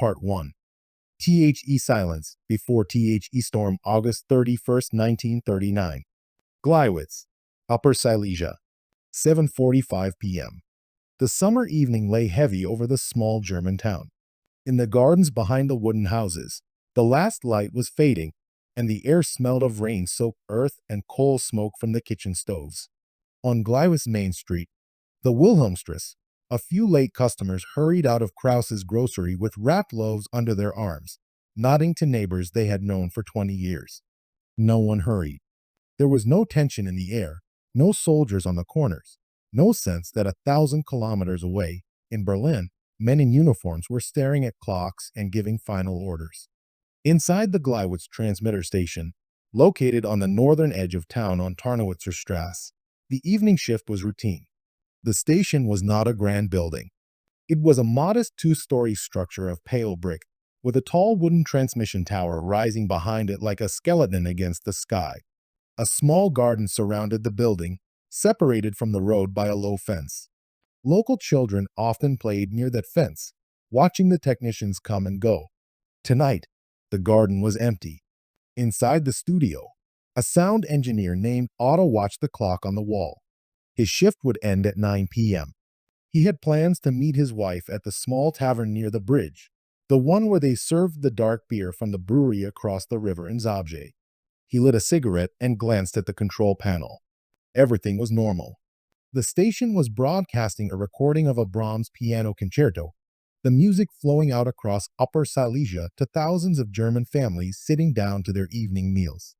Part 1. THE Silence Before THE Storm, August 31st, 1939. Gleiwitz, Upper Silesia, 7:45 p.m. The summer evening lay heavy over the small German town. In the gardens behind the wooden houses, the last light was fading, and the air smelled of rain-soaked earth and coal smoke from the kitchen stoves. On Gleiwitz Main Street, the Wilhelmstrasse, a few late customers hurried out of Kraus's grocery with wrapped loaves under their arms, nodding to neighbors they had known for 20 years. No one hurried. There was no tension in the air, no soldiers on the corners, no sense that 1,000 kilometers away, in Berlin, men in uniforms were staring at clocks and giving final orders. Inside the Gleiwitz transmitter station, located on the northern edge of town on Tarnowitzer Strasse, the evening shift was routine. The station was not a grand building. It was a modest two-story structure of pale brick, with a tall wooden transmission tower rising behind it like a skeleton against the sky. A small garden surrounded the building, separated from the road by a low fence. Local children often played near that fence, watching the technicians come and go. Tonight, the garden was empty. Inside the studio, a sound engineer named Otto watched the clock on the wall. His shift would end at 9 p.m. He had plans to meet his wife at the small tavern near the bridge, the one where they served the dark beer from the brewery across the river in Zabrze. He lit a cigarette and glanced at the control panel. Everything was normal. The station was broadcasting a recording of a Brahms piano concerto, the music flowing out across Upper Silesia to thousands of German families sitting down to their evening meals.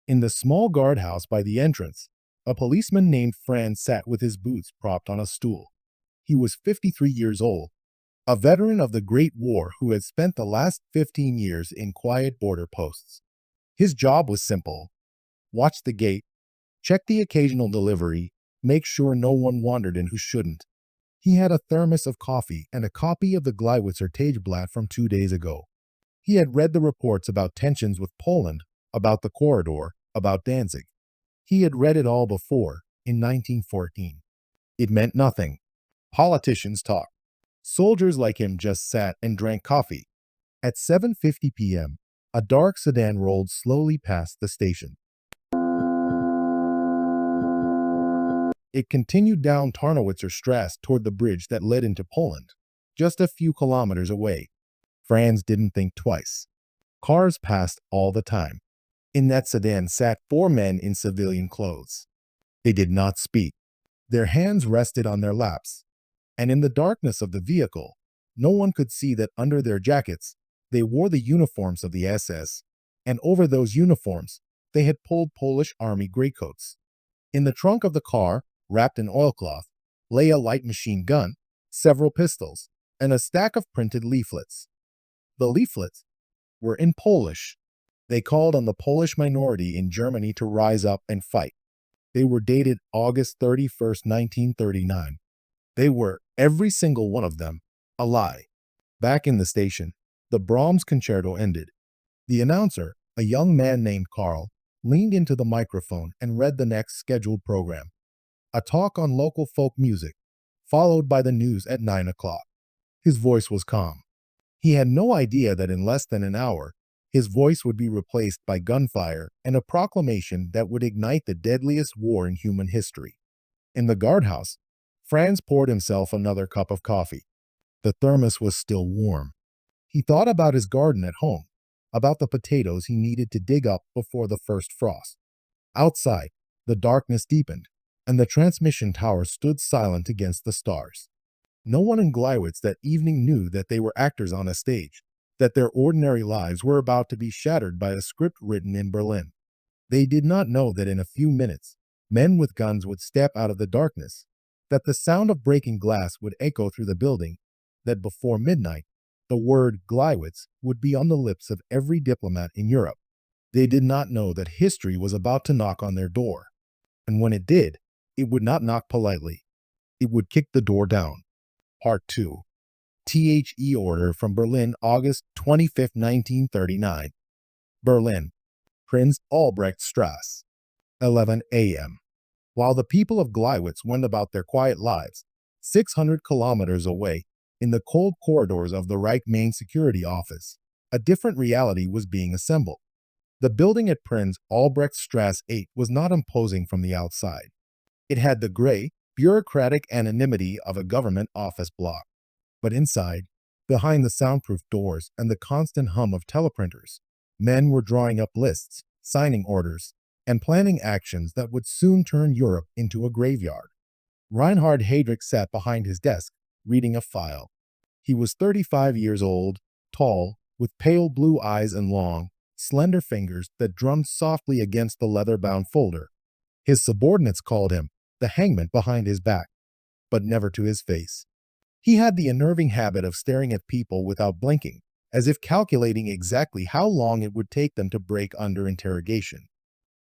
In the small guardhouse by the entrance, a policeman named Franz sat with his boots propped on a stool. He was 53 years old, a veteran of the Great War who had spent the last 15 years in quiet border posts. His job was simple: watch the gate, check the occasional delivery, make sure no one wandered in who shouldn't. He had a thermos of coffee and a copy of the Gleiwitzer Tageblatt from 2 days ago. He had read the reports about tensions with Poland, about the corridor, about Danzig. He had read it all before, in 1914. It meant nothing. Politicians talked. Soldiers like him just sat and drank coffee. At 7:50 p.m., a dark sedan rolled slowly past the station. It continued down Tarnowitzer Strasse toward the bridge that led into Poland, just a few kilometers away. Franz didn't think twice. Cars passed all the time. In that sedan sat 4 men in civilian clothes. They did not speak. Their hands rested on their laps, and in the darkness of the vehicle, no one could see that under their jackets, they wore the uniforms of the SS, and over those uniforms, they had pulled Polish army greatcoats. In the trunk of the car, wrapped in oilcloth, lay a light machine gun, several pistols, and a stack of printed leaflets. The leaflets were in Polish. They called on the Polish minority in Germany to rise up and fight. They were dated August 31st, 1939. They were, every single one of them, a lie. Back in the station, the Brahms concerto ended. The announcer, a young man named Karl, leaned into the microphone and read the next scheduled program. A talk on local folk music, followed by the news at 9 o'clock. His voice was calm. He had no idea that in less than an hour, his voice would be replaced by gunfire and a proclamation that would ignite the deadliest war in human history. In the guardhouse, Franz poured himself another cup of coffee. The thermos was still warm. He thought about his garden at home, about the potatoes he needed to dig up before the first frost. Outside, the darkness deepened, and the transmission tower stood silent against the stars. No one in Gleiwitz that evening knew that they were actors on a stage, that their ordinary lives were about to be shattered by a script written in Berlin. They did not know that in a few minutes, men with guns would step out of the darkness, that the sound of breaking glass would echo through the building, that before midnight, the word Gleiwitz would be on the lips of every diplomat in Europe. They did not know that history was about to knock on their door. And when it did, it would not knock politely. It would kick the door down. Part 2. THE Order from Berlin, August 25, 1939. Berlin, Prinz Albrecht Strasse, 11 a.m. While the people of Gleiwitz went about their quiet lives, 600 kilometers away, In the cold corridors of the Reich main security office, a different reality was being assembled. The building at Prinz Albrechtstrasse 8 was not imposing from the outside. It had the gray, bureaucratic anonymity of a government office block. But inside, behind the soundproof doors and the constant hum of teleprinters, men were drawing up lists, signing orders, and planning actions that would soon turn Europe into a graveyard. Reinhard Heydrich sat behind his desk, reading a file. He was 35 years old, tall, with pale blue eyes and long, slender fingers that drummed softly against the leather-bound folder. His subordinates called him the hangman behind his back, but never to his face. He had the unnerving habit of staring at people without blinking, as if calculating exactly how long it would take them to break under interrogation.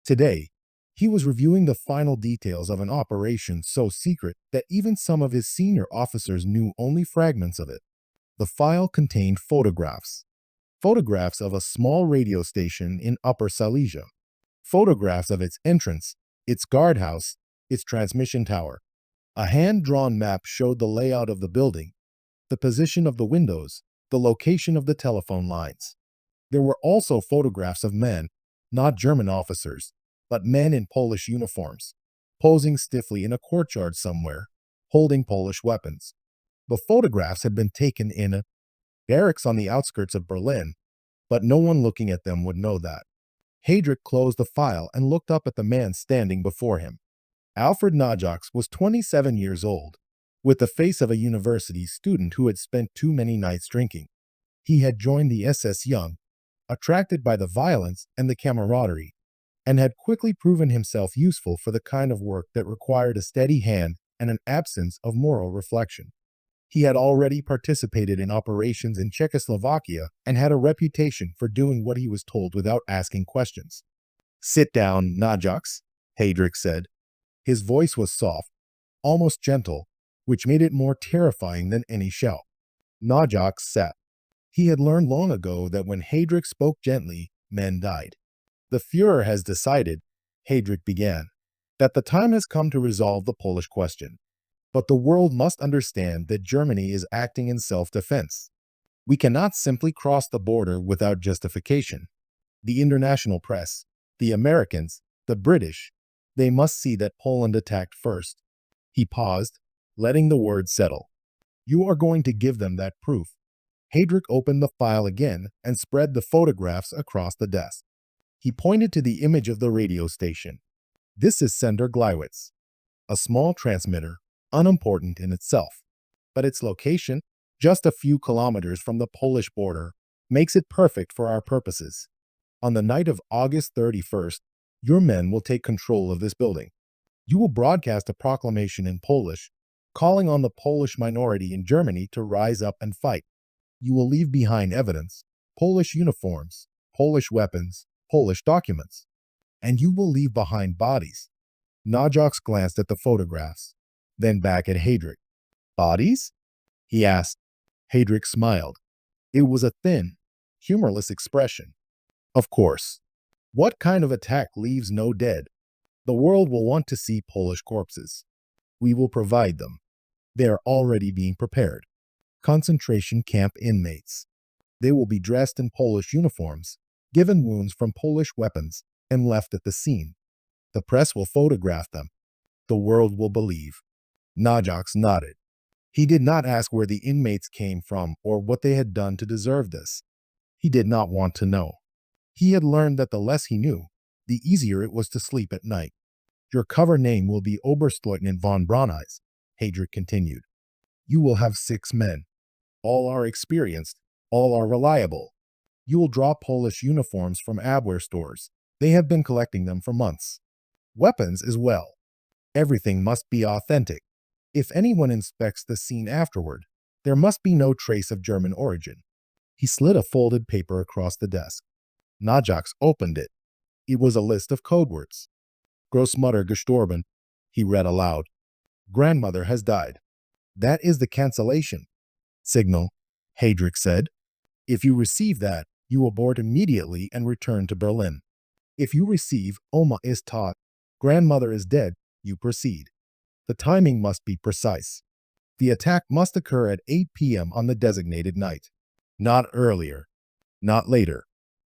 Today, he was reviewing the final details of an operation so secret that even some of his senior officers knew only fragments of it. The file contained photographs. Photographs of a small radio station in Upper Silesia. Photographs of its entrance, its guardhouse, its transmission tower. A hand-drawn map showed the layout of the building, the position of the windows, the location of the telephone lines. There were also photographs of men, not German officers, but men in Polish uniforms, posing stiffly in a courtyard somewhere, holding Polish weapons. The photographs had been taken in a barracks on the outskirts of Berlin, but no one looking at them would know that. Heydrich closed the file and looked up at the man standing before him. Alfred Naujocks was 27 years old, with the face of a university student who had spent too many nights drinking. He had joined the SS young, attracted by the violence and the camaraderie, and had quickly proven himself useful for the kind of work that required a steady hand and an absence of moral reflection. He had already participated in operations in Czechoslovakia and had a reputation for doing what he was told without asking questions. "Sit down, Naujocks," Heydrich said. His voice was soft, almost gentle, which made it more terrifying than any shout. Naujocks sat. He had learned long ago that when Heydrich spoke gently, men died. "The Führer has decided," Heydrich began, "that the time has come to resolve the Polish question. But the world must understand that Germany is acting in self-defense. We cannot simply cross the border without justification. The international press, the Americans, the British, they must see that Poland attacked first." He paused, letting the words settle. "You are going to give them that proof." Heydrich opened the file again and spread the photographs across the desk. He pointed to the image of the radio station. "This is sender Gleiwitz, a small transmitter, unimportant in itself, but its location, just a few kilometers from the Polish border, makes it perfect for our purposes. On the night of August 31st, your men will take control of this building. You will broadcast a proclamation in Polish, calling on the Polish minority in Germany to rise up and fight. You will leave behind evidence, Polish uniforms, Polish weapons, Polish documents, and you will leave behind bodies." Naujocks glanced at the photographs, then back at Heydrich. "Bodies?" he asked. Heydrich smiled. It was a thin, humorless expression. "Of course. What kind of attack leaves no dead? The world will want to see Polish corpses. We will provide them. They are already being prepared. Concentration camp inmates. They will be dressed in Polish uniforms, given wounds from Polish weapons, and left at the scene. The press will photograph them. The world will believe." Naujocks nodded. He did not ask where the inmates came from or what they had done to deserve this. He did not want to know. He had learned that the less he knew, the easier it was to sleep at night. "Your cover name will be Oberstleutnant von Brauneis," Heydrich continued. "You will have 6 men. All are experienced, all are reliable. You will draw Polish uniforms from Abwehr stores. They have been collecting them for months. Weapons as well. Everything must be authentic. If anyone inspects the scene afterward, there must be no trace of German origin." He slid a folded paper across the desk. Naujocks opened it. It was a list of code words. "Großmutter gestorben," he read aloud. "Grandmother has died." "That is the cancellation signal," Heydrich said. "If you receive that, you will board immediately and return to Berlin. If you receive Oma ist tot, grandmother is dead, you proceed. The timing must be precise." The attack must occur at 8 p.m. on the designated night. Not earlier. Not later.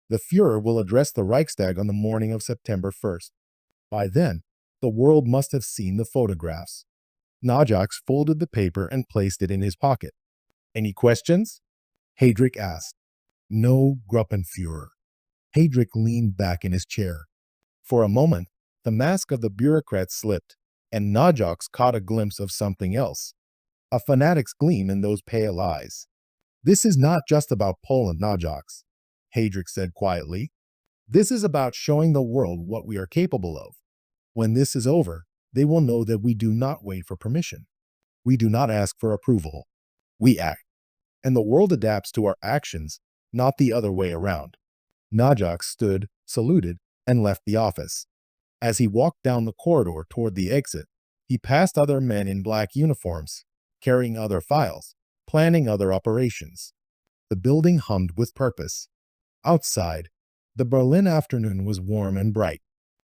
The Führer will address the Reichstag on the morning of September 1st. By then, the world must have seen the photographs. Naujocks folded the paper and placed it in his pocket. Any questions? Heydrich asked. No, Gruppenführer. Heydrich leaned back in his chair. For a moment, the mask of the bureaucrat slipped, and Naujocks caught a glimpse of something else. A fanatic's gleam in those pale eyes. This is not just about Poland, Naujocks, Heydrich said quietly. This is about showing the world what we are capable of. When this is over, they will know that we do not wait for permission. We do not ask for approval. We act. And the world adapts to our actions, not the other way around. Naujocks stood, saluted, and left the office. As he walked down the corridor toward the exit, he passed other men in black uniforms, carrying other files, planning other operations. The building hummed with purpose. Outside, the Berlin afternoon was warm and bright.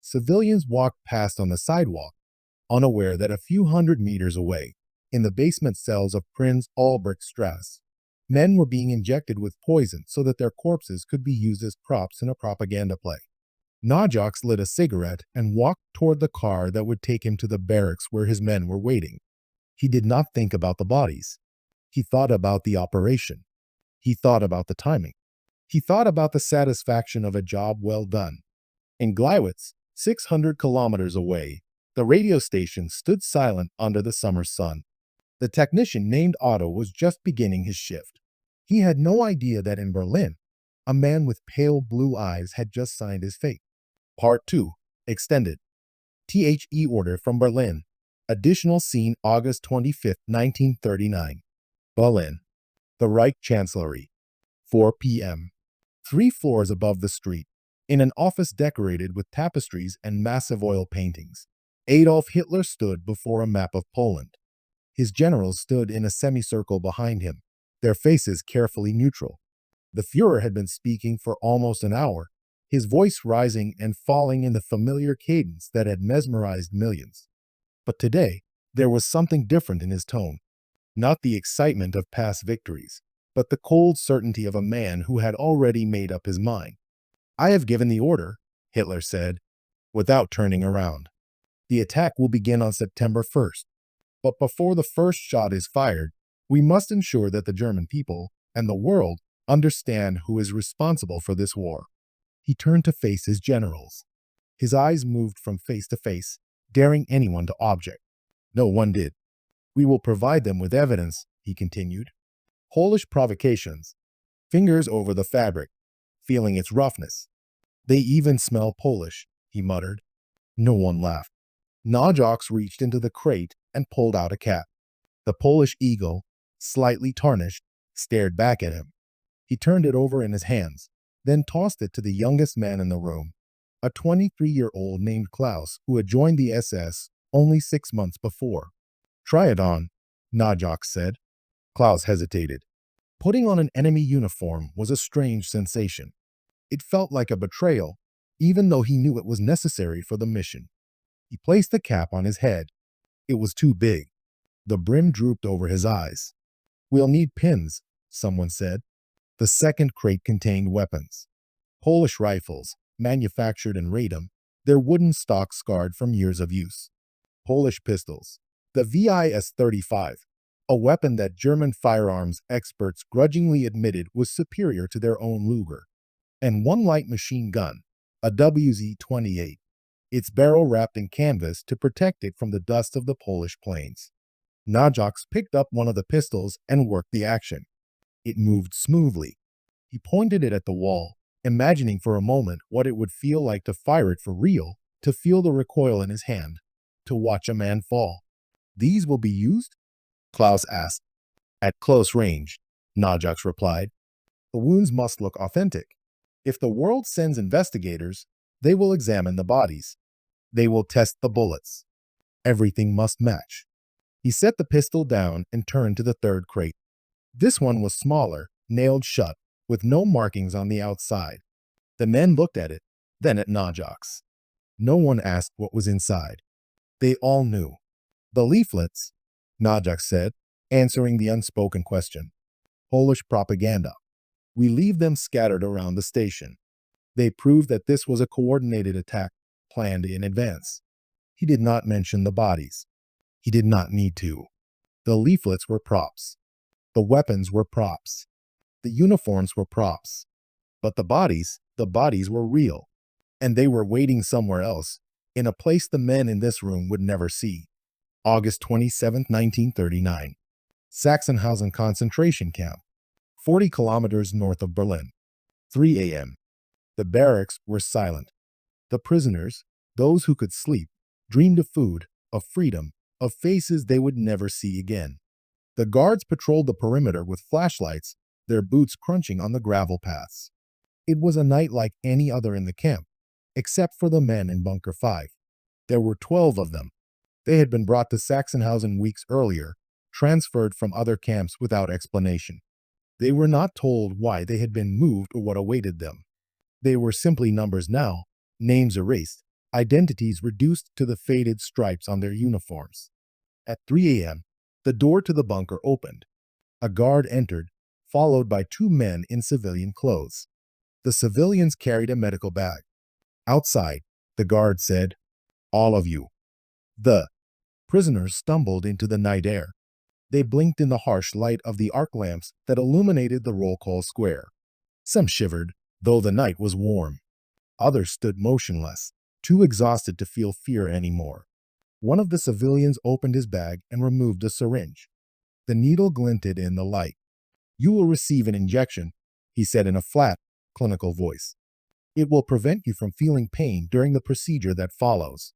Civilians walked past on the sidewalk, unaware that a few hundred meters away, in the basement cells of Prinz Albrechtstrasse, men were being injected with poison so that their corpses could be used as props in a propaganda play. Naujocks lit a cigarette and walked toward the car that would take him to the barracks where his men were waiting. He did not think about the bodies. He thought about the operation. He thought about the timing. He thought about the satisfaction of a job well done. In Gleiwitz, 600 kilometers away, the radio station stood silent under the summer sun. The technician named Otto was just beginning his shift. He had no idea that in Berlin, a man with pale blue eyes had just signed his fate. Part 2. Extended. THE order from Berlin. Additional scene August 25, 1939. Berlin. The Reich Chancellery. 4 p.m. 3 floors above the street, in an office decorated with tapestries and massive oil paintings, Adolf Hitler stood before a map of Poland. His generals stood in a semicircle behind him, their faces carefully neutral. The Führer had been speaking for almost an hour, his voice rising and falling in the familiar cadence that had mesmerized millions. But today, there was something different in his tone. Not the excitement of past victories, but the cold certainty of a man who had already made up his mind. I have given the order, Hitler said, without turning around. The attack will begin on September 1st. But before the first shot is fired, we must ensure that the German people and the world understand who is responsible for this war. He turned to face his generals. His eyes moved from face to face, daring anyone to object. No one did. We will provide them with evidence, he continued. Polish provocations. Fingers over the fabric, feeling its roughness. They even smell Polish, he muttered. No one laughed. Naujocks reached into the crate and pulled out a cap. The Polish eagle, slightly tarnished, stared back at him. He turned it over in his hands, then tossed it to the youngest man in the room, a 23-year-old named Klaus who had joined the SS only 6 months before. Try it on, Naujocks said. Klaus hesitated. Putting on an enemy uniform was a strange sensation. It felt like a betrayal, even though he knew it was necessary for the mission. He placed the cap on his head. It was too big. The brim drooped over his eyes. We'll need pins, someone said. The second crate contained weapons. Polish rifles, manufactured in Radom, their wooden stock scarred from years of use. Polish pistols. The WWII-35, a weapon that German firearms experts grudgingly admitted was superior to their own Luger. And one light machine gun, a WZ-28, its barrel wrapped in canvas to protect it from the dust of the Polish plains. Naujocks picked up one of the pistols and worked the action. It moved smoothly. He pointed it at the wall, imagining for a moment what it would feel like to fire it for real, to feel the recoil in his hand, to watch a man fall. These will be used? Klaus asked. At close range, Naujocks replied. The wounds must look authentic. If the world sends investigators, they will examine the bodies. They will test the bullets. Everything must match. He set the pistol down and turned to the third crate. This one was smaller, nailed shut, with no markings on the outside. The men looked at it, then at Naujocks. No one asked what was inside. They all knew. The leaflets, Naujocks said, answering the unspoken question. Polish propaganda. We leave them scattered around the station. They prove that this was a coordinated attack planned in advance. He did not mention the bodies. He did not need to. The leaflets were props. The weapons were props. The uniforms were props. But the bodies were real. And they were waiting somewhere else, in a place the men in this room would never see. August 27, 1939. Sachsenhausen concentration camp, 40 kilometers north of Berlin. 3 a.m. The barracks were silent. The prisoners, those who could sleep, dreamed of food, of freedom, of faces they would never see again. The guards patrolled the perimeter with flashlights, their boots crunching on the gravel paths. It was a night like any other in the camp, except for the men in Bunker 5. There were 12 of them. They had been brought to Sachsenhausen weeks earlier, transferred from other camps without explanation. They were not told why they had been moved or what awaited them. They were simply numbers now, names erased, identities reduced to the faded stripes on their uniforms. At 3 a.m., the door to the bunker opened. A guard entered, followed by 2 men in civilian clothes. The civilians carried a medical bag. Outside, the guard said, "All of you." The prisoners stumbled into the night air. They blinked in the harsh light of the arc lamps that illuminated the roll call square. Some shivered, though the night was warm. Others stood motionless, too exhausted to feel fear anymore. One of the civilians opened his bag and removed a syringe. The needle glinted in the light. "You will receive an injection," he said in a flat, clinical voice. "It will prevent you from feeling pain during the procedure that follows."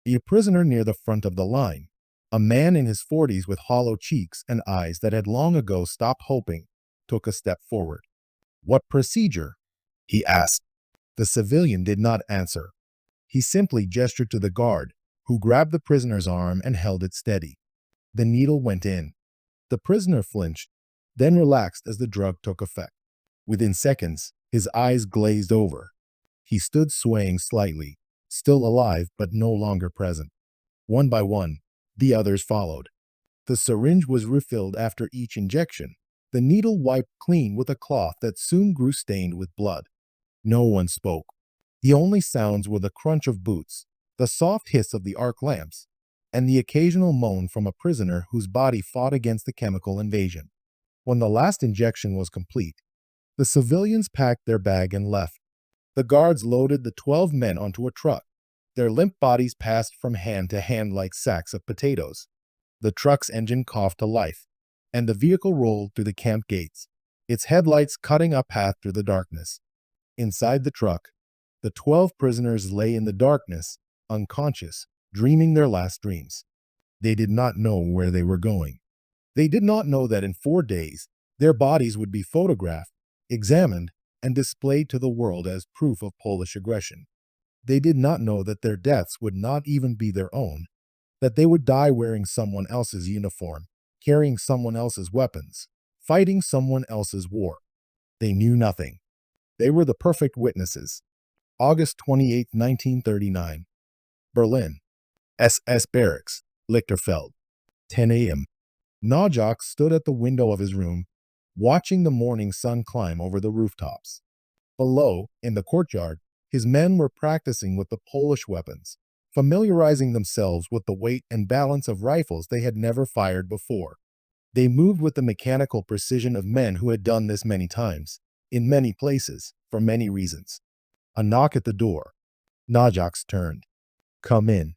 A prisoner near the front of the line, a man in his 40s with hollow cheeks and eyes that had long ago stopped hoping, took a step forward. "What procedure?" he asked. The civilian did not answer. He simply gestured to the guard, who grabbed the prisoner's arm and held it steady. The needle went in. The prisoner flinched, then relaxed as the drug took effect. Within seconds, his eyes glazed over. He stood swaying slightly, still alive but no longer present. One by one, the others followed. The syringe was refilled after each injection, the needle wiped clean with a cloth that soon grew stained with blood. No one spoke. The only sounds were the crunch of boots, the soft hiss of the arc lamps, and the occasional moan from a prisoner whose body fought against the chemical invasion. When the last injection was complete, the civilians packed their bag and left. The guards loaded the 12 men onto a truck. Their limp bodies passed from hand to hand like sacks of potatoes. The truck's engine coughed to life, and the vehicle rolled through the camp gates, its headlights cutting a path through the darkness. Inside the truck, the 12 prisoners lay in the darkness, unconscious, dreaming their last dreams. They did not know where they were going. They did not know that in 4 days, their bodies would be photographed, examined, and displayed to the world as proof of Polish aggression. They did not know that their deaths would not even be their own, that they would die wearing someone else's uniform, carrying someone else's weapons, fighting someone else's war. They knew nothing. They were the perfect witnesses. August 28, 1939. Berlin. SS Barracks, Lichterfeld. 10 a.m. Naujocks stood at the window of his room, watching the morning sun climb over the rooftops. Below, in the courtyard, his men were practicing with the Polish weapons, familiarizing themselves with the weight and balance of rifles they had never fired before. They moved with the mechanical precision of men who had done this many times, in many places, for many reasons. A knock at the door. Naujocks turned. "Come in."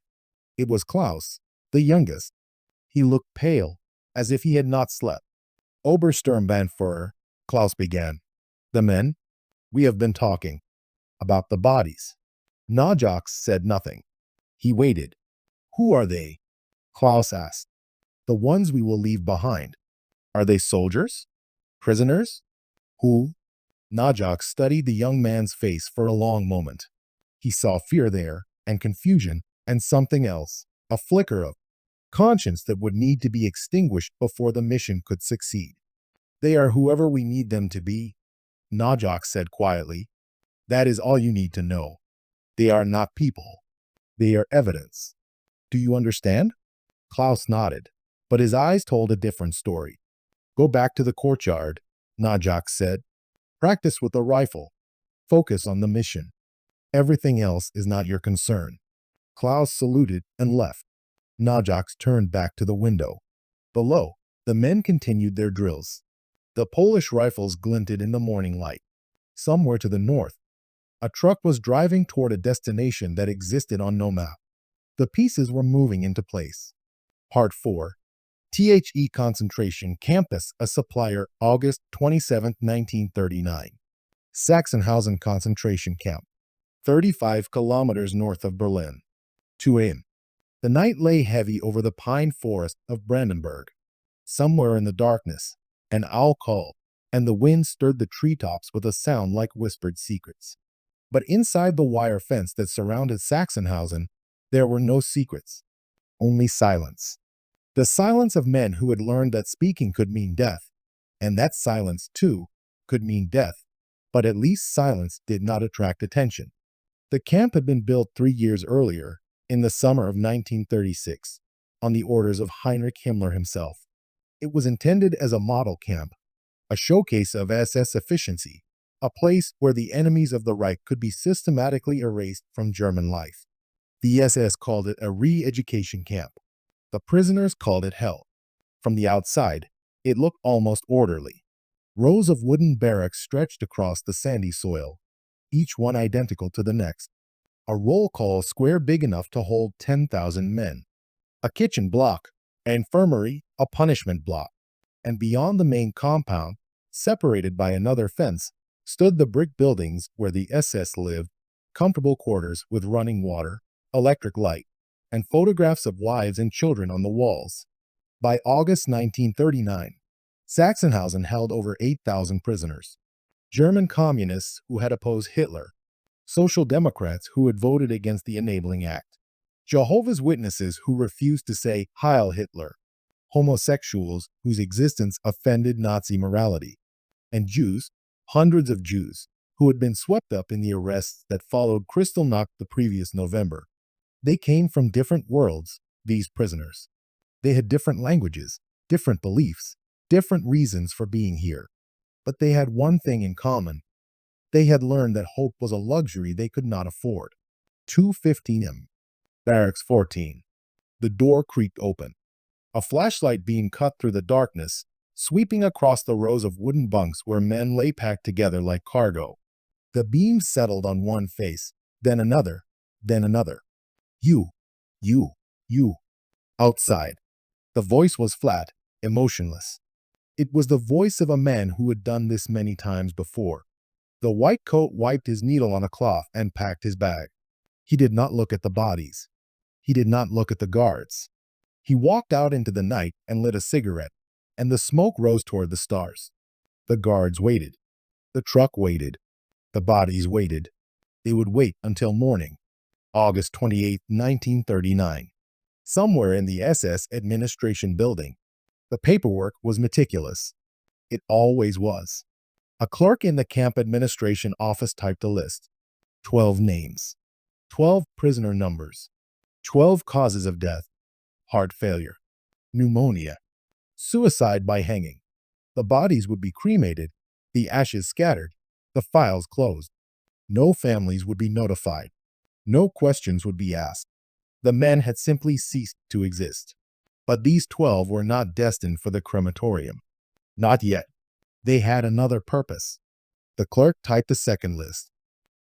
It was Klaus, the youngest. He looked pale, as if he had not slept. "Obersturmbannführer," Klaus began. "The men? We have been talking. About the bodies." Naujocks said nothing. He waited. "Who are they?" Klaus asked. "The ones we will leave behind." "Are they soldiers? Prisoners? Who?" Naujocks studied the young man's face for a long moment. He saw fear there, and confusion, and something else, a flicker of conscience that would need to be extinguished before the mission could succeed. "They are whoever we need them to be," Naujocks said quietly. "That is all you need to know. They are not people. They are evidence. Do you understand?" Klaus nodded. But his eyes told a different story. Go back to the courtyard, Naujocks said. Practice with a rifle. Focus on the mission. Everything else is not your concern. Klaus saluted and left. Naujocks turned back to the window. Below, the men continued their drills. The Polish rifles glinted in the morning light. Somewhere to the north, a truck was driving toward a destination that existed on no map. The pieces were moving into place. Part 4. THE Concentration Campus, a supplier, August 27, 1939. Sachsenhausen Concentration Camp, 35 kilometers north of Berlin. 2 a.m. The night lay heavy over the pine forest of Brandenburg. Somewhere in the darkness, an owl called, and the wind stirred the treetops with a sound like whispered secrets. But inside the wire fence that surrounded Sachsenhausen, there were no secrets, only silence. The silence of men who had learned that speaking could mean death, and that silence, too, could mean death, but at least silence did not attract attention. The camp had been built 3 years earlier, in the summer of 1936, on the orders of Heinrich Himmler himself. It was intended as a model camp, a showcase of SS efficiency, a place where the enemies of the Reich could be systematically erased from German life. The SS called it a re-education camp. The prisoners called it hell. From the outside, it looked almost orderly. Rows of wooden barracks stretched across the sandy soil, each one identical to the next. A roll call square big enough to hold 10,000 men. A kitchen block, an infirmary, a punishment block. And beyond the main compound, separated by another fence, stood the brick buildings where the SS lived, comfortable quarters with running water, electric light, and photographs of wives and children on the walls. By August 1939, Sachsenhausen held over 8,000 prisoners. German communists who had opposed Hitler, Social Democrats who had voted against the Enabling Act, Jehovah's Witnesses who refused to say Heil Hitler, homosexuals whose existence offended Nazi morality, and Jews, hundreds of Jews, who had been swept up in the arrests that followed Kristallnacht the previous November. They came from different worlds, these prisoners. They had different languages, different beliefs, different reasons for being here. But they had one thing in common. They had learned that hope was a luxury they could not afford. 2:15 m. Barracks 14. The door creaked open. A flashlight beam cut through the darkness, sweeping across the rows of wooden bunks where men lay packed together like cargo. The beam settled on one face, then another, then another. You. Outside. The voice was flat, emotionless. It was the voice of a man who had done this many times before. The white coat wiped his needle on a cloth and packed his bag. He did not look at the bodies. He did not look at the guards. He walked out into the night and lit a cigarette, and the smoke rose toward the stars. The guards waited. The truck waited. The bodies waited. They would wait until morning. August 28, 1939. Somewhere in the SS administration building. The paperwork was meticulous. It always was. A clerk in the camp administration office typed a list. 12 names. 12 prisoner numbers. 12 causes of death. Heart failure. Pneumonia. Suicide by hanging. The bodies would be cremated, the ashes scattered, the files closed. No families would be notified. No questions would be asked. The men had simply ceased to exist. But these 12 were not destined for the crematorium. Not yet. They had another purpose. The clerk typed the second list.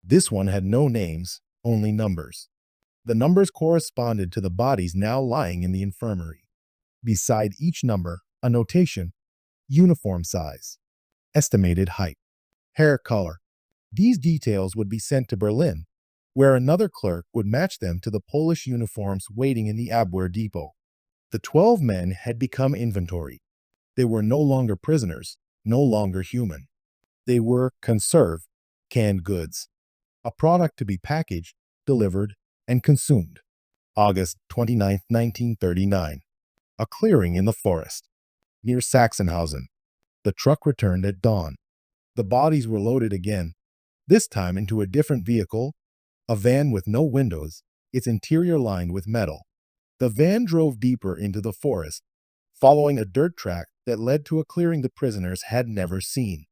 This one had no names, only numbers. The numbers corresponded to the bodies now lying in the infirmary. Beside each number, a notation: uniform size, estimated height, hair color. These details would be sent to Berlin, where another clerk would match them to the Polish uniforms waiting in the Abwehr depot. The 12 men had become inventory. They were no longer prisoners, no longer human. They were Konserve, canned goods, a product to be packaged, delivered, and consumed. August 29, 1939. A clearing in the forest, near Sachsenhausen. The truck returned at dawn. The bodies were loaded again, this time into a different vehicle, a van with no windows, its interior lined with metal. The van drove deeper into the forest, following a dirt track that led to a clearing the prisoners had never seen.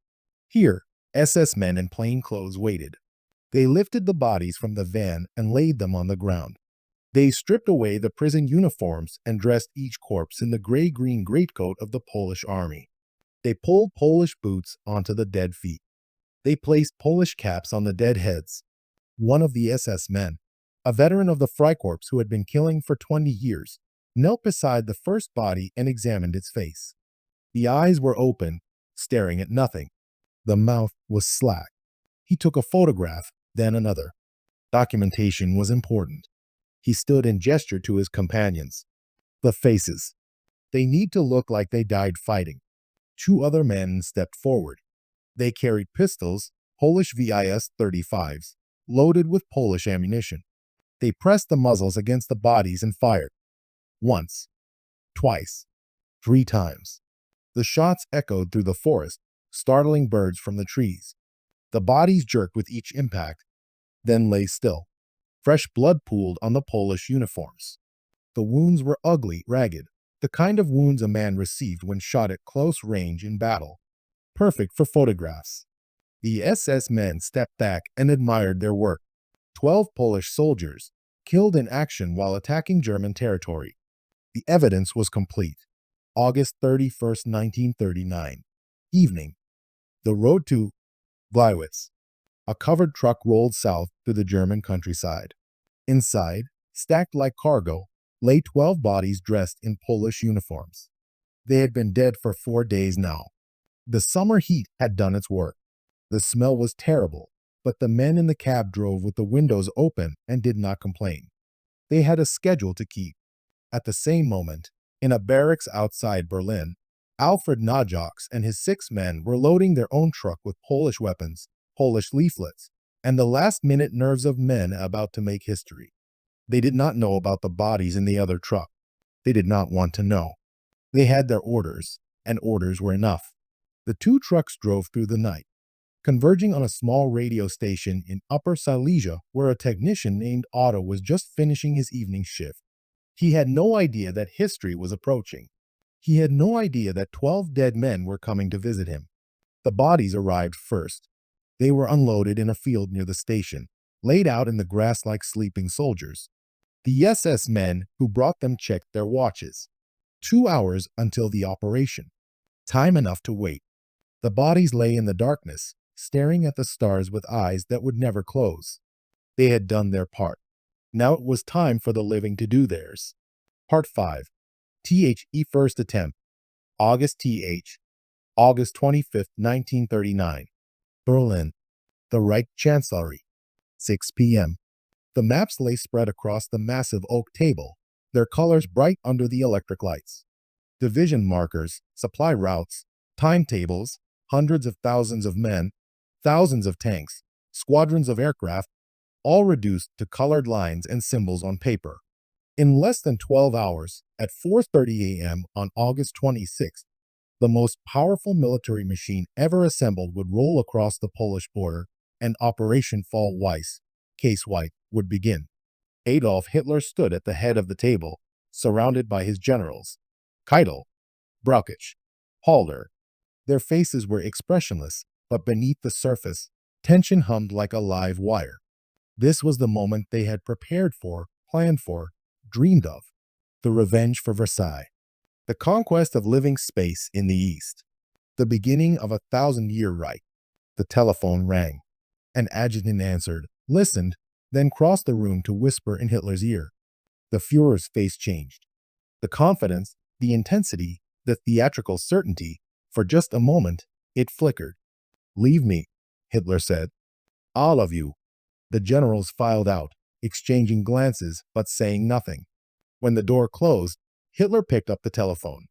Here, SS men in plain clothes waited. They lifted the bodies from the van and laid them on the ground. They stripped away the prison uniforms and dressed each corpse in the gray-green greatcoat of the Polish army. They pulled Polish boots onto the dead feet. They placed Polish caps on the dead heads. One of the SS men, a veteran of the Freikorps who had been killing for 20 years, knelt beside the first body and examined its face. The eyes were open, staring at nothing. The mouth was slack. He took a photograph, then another. Documentation was important. He stood and gestured to his companions. The faces. They need to look like they died fighting. Two other men stepped forward. They carried pistols, Polish WWII 35s, loaded with Polish ammunition. They pressed the muzzles against the bodies and fired. Once, twice, 3 times. The shots echoed through the forest, startling birds from the trees. The bodies jerked with each impact, then lay still. Fresh blood pooled on the Polish uniforms. The wounds were ugly, ragged, the kind of wounds a man received when shot at close range in battle. Perfect for photographs. The SS men stepped back and admired their work. 12 Polish soldiers, killed in action while attacking German territory. The evidence was complete. August 31st, 1939. Evening. The road to Gleiwitz. A covered truck rolled south through the German countryside. Inside, stacked like cargo, lay 12 bodies dressed in Polish uniforms. They had been dead for 4 days now. The summer heat had done its work. The smell was terrible, but the men in the cab drove with the windows open and did not complain. They had a schedule to keep. At the same moment, in a barracks outside Berlin, Alfred Naujocks and his 6 men were loading their own truck with Polish weapons, Polish leaflets, and the last-minute nerves of men about to make history. They did not know about the bodies in the other truck. They did not want to know. They had their orders, and orders were enough. The 2 trucks drove through the night, converging on a small radio station in Upper Silesia where a technician named Otto was just finishing his evening shift. He had no idea that history was approaching. He had no idea that 12 dead men were coming to visit him. The bodies arrived first. They were unloaded in a field near the station, laid out in the grass like sleeping soldiers. The SS men who brought them checked their watches. 2 hours until the operation. Time enough to wait. The bodies lay in the darkness, staring at the stars with eyes that would never close. They had done their part. Now it was time for the living to do theirs. Part 5. THE First Attempt. August 25th, 1939. Berlin. The Reich Chancellery. 6 p.m. The maps lay spread across the massive oak table, their colors bright under the electric lights. Division markers, supply routes, timetables, hundreds of thousands of men, thousands of tanks, squadrons of aircraft, all reduced to colored lines and symbols on paper. In less than 12 hours, at 4:30 a.m. on August 26th, the most powerful military machine ever assembled would roll across the Polish border, and Operation Fall Weiss, Case White, would begin. Adolf Hitler stood at the head of the table, surrounded by his generals, Keitel, Brauchitsch, Halder. Their faces were expressionless, but beneath the surface, tension hummed like a live wire. This was the moment they had prepared for, planned for, dreamed of. The revenge for Versailles. The conquest of living space in the East. The beginning of a 1,000-year Reich. The telephone rang. An adjutant answered, listened, then crossed the room to whisper in Hitler's ear. The Führer's face changed. The confidence, the intensity, the theatrical certainty, for just a moment, it flickered. Leave me, Hitler said. All of you. The generals filed out, exchanging glances but saying nothing. When the door closed, Hitler picked up the telephone.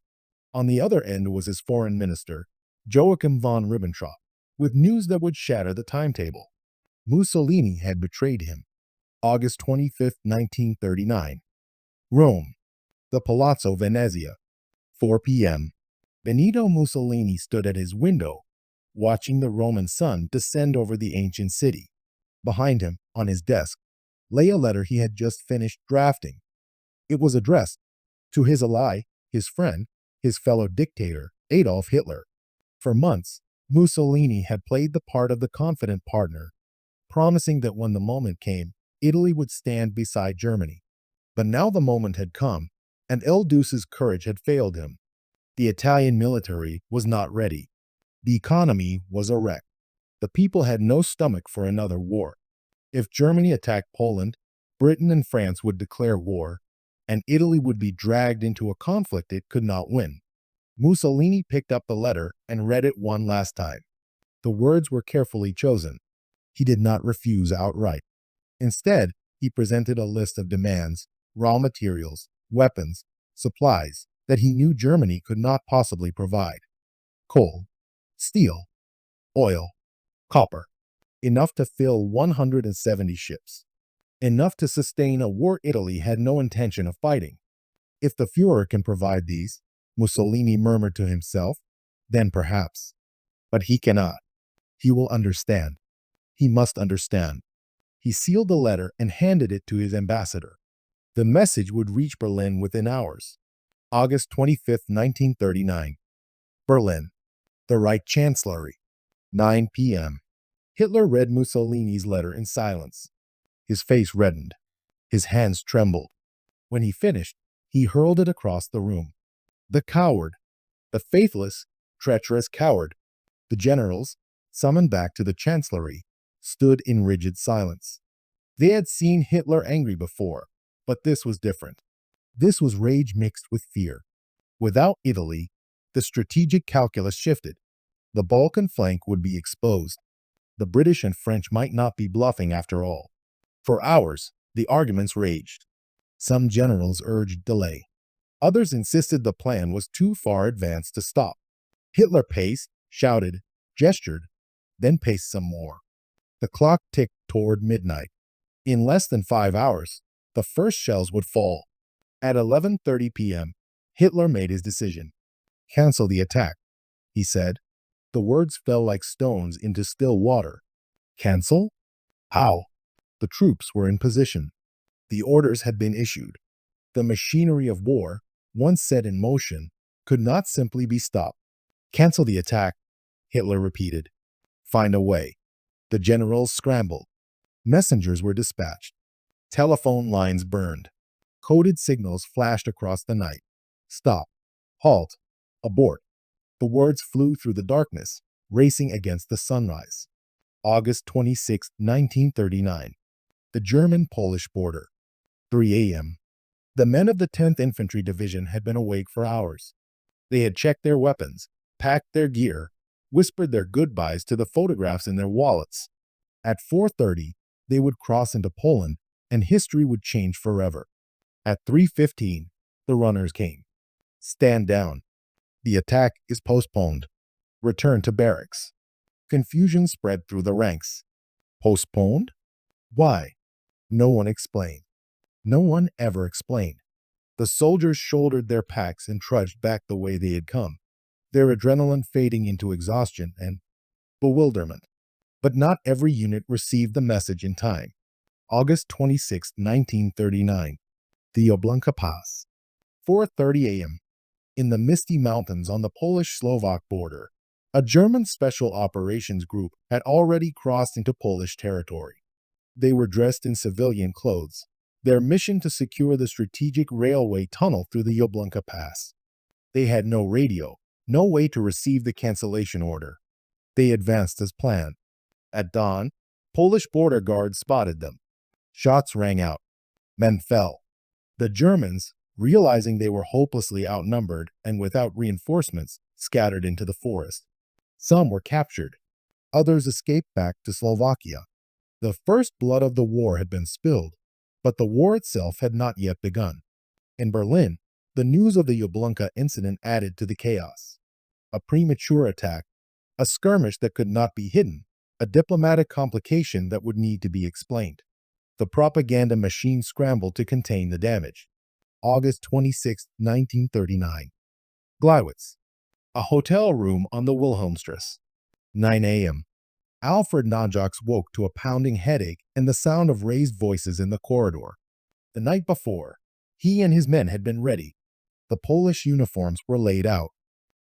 On the other end was his foreign minister, Joachim von Ribbentrop, with news that would shatter the timetable. Mussolini had betrayed him. August 25th, 1939. Rome. The Palazzo Venezia. 4 p.m. Benito Mussolini stood at his window, watching the Roman sun descend over the ancient city. Behind him, on his desk, lay a letter he had just finished drafting. It was addressed to his ally, his friend, his fellow dictator, Adolf Hitler. For months, Mussolini had played the part of the confident partner, promising that when the moment came, Italy would stand beside Germany. But now the moment had come, and Il Duce's courage had failed him. The Italian military was not ready. The economy was a wreck. The people had no stomach for another war. If Germany attacked Poland, Britain and France would declare war, and Italy would be dragged into a conflict it could not win. Mussolini picked up the letter and read it one last time. The words were carefully chosen. He did not refuse outright. Instead, he presented a list of demands, raw materials, weapons, supplies that he knew Germany could not possibly provide. Coal, steel, oil, copper. Enough to fill 170 ships. Enough to sustain a war Italy had no intention of fighting. If the Führer can provide these, Mussolini murmured to himself, then perhaps. But he cannot. He will understand. He must understand. He sealed the letter and handed it to his ambassador. The message would reach Berlin within hours. August 25, 1939. Berlin. The Reich Chancellery. 9 p.m. Hitler read Mussolini's letter in silence. His face reddened. His hands trembled. When he finished, he hurled it across the room. The coward. The faithless, treacherous coward. The generals, summoned back to the Chancellery, stood in rigid silence. They had seen Hitler angry before, but this was different. This was rage mixed with fear. Without Italy, the strategic calculus shifted. The Balkan flank would be exposed. The British and French might not be bluffing after all. For hours, the arguments raged. Some generals urged delay. Others insisted the plan was too far advanced to stop. Hitler paced, shouted, gestured, then paced some more. The clock ticked toward midnight. In less than 5 hours, the first shells would fall. At 11:30 p.m., Hitler made his decision. Cancel the attack, he said. The words fell like stones into still water. Cancel? How? The troops were in position. The orders had been issued. The machinery of war, once set in motion, could not simply be stopped. Cancel the attack, Hitler repeated. Find a way. The generals scrambled. Messengers were dispatched. Telephone lines burned. Coded signals flashed across the night. Stop. Halt. Abort. The words flew through the darkness, racing against the sunrise. August 26, 1939. The German-Polish border. 3 a.m. The men of the 10th Infantry Division had been awake for hours. They had checked their weapons, packed their gear, whispered their goodbyes to the photographs in their wallets. At 4:30, they would cross into Poland, and history would change forever. At 3:15, the runners came. Stand down. The attack is postponed. Return to barracks. Confusion spread through the ranks. Postponed? Why? No one explained. No one ever explained. The soldiers shouldered their packs and trudged back the way they had come, their adrenaline fading into exhaustion and bewilderment. But not every unit received the message in time. August 26, 1939. The Jabłonka Pass. 4:30 a.m. In the misty mountains on the Polish-Slovak border, a German Special Operations Group had already crossed into Polish territory. They were dressed in civilian clothes, their mission to secure the strategic railway tunnel through the Jabłonka Pass. They had no radio, no way to receive the cancellation order. They advanced as planned. At dawn, Polish border guards spotted them. Shots rang out. Men fell. The Germans, realizing they were hopelessly outnumbered and without reinforcements, scattered into the forest. Some were captured. Others escaped back to Slovakia. The first blood of the war had been spilled, but the war itself had not yet begun. In Berlin, the news of the Jabłonka incident added to the chaos. A premature attack, a skirmish that could not be hidden, a diplomatic complication that would need to be explained. The propaganda machine scrambled to contain the damage. August 26, 1939. Gleiwitz. A hotel room on the Wilhelmstrasse. 9 a.m. Alfred Naujocks woke to a pounding headache and the sound of raised voices in the corridor. The night before, he and his men had been ready. The Polish uniforms were laid out.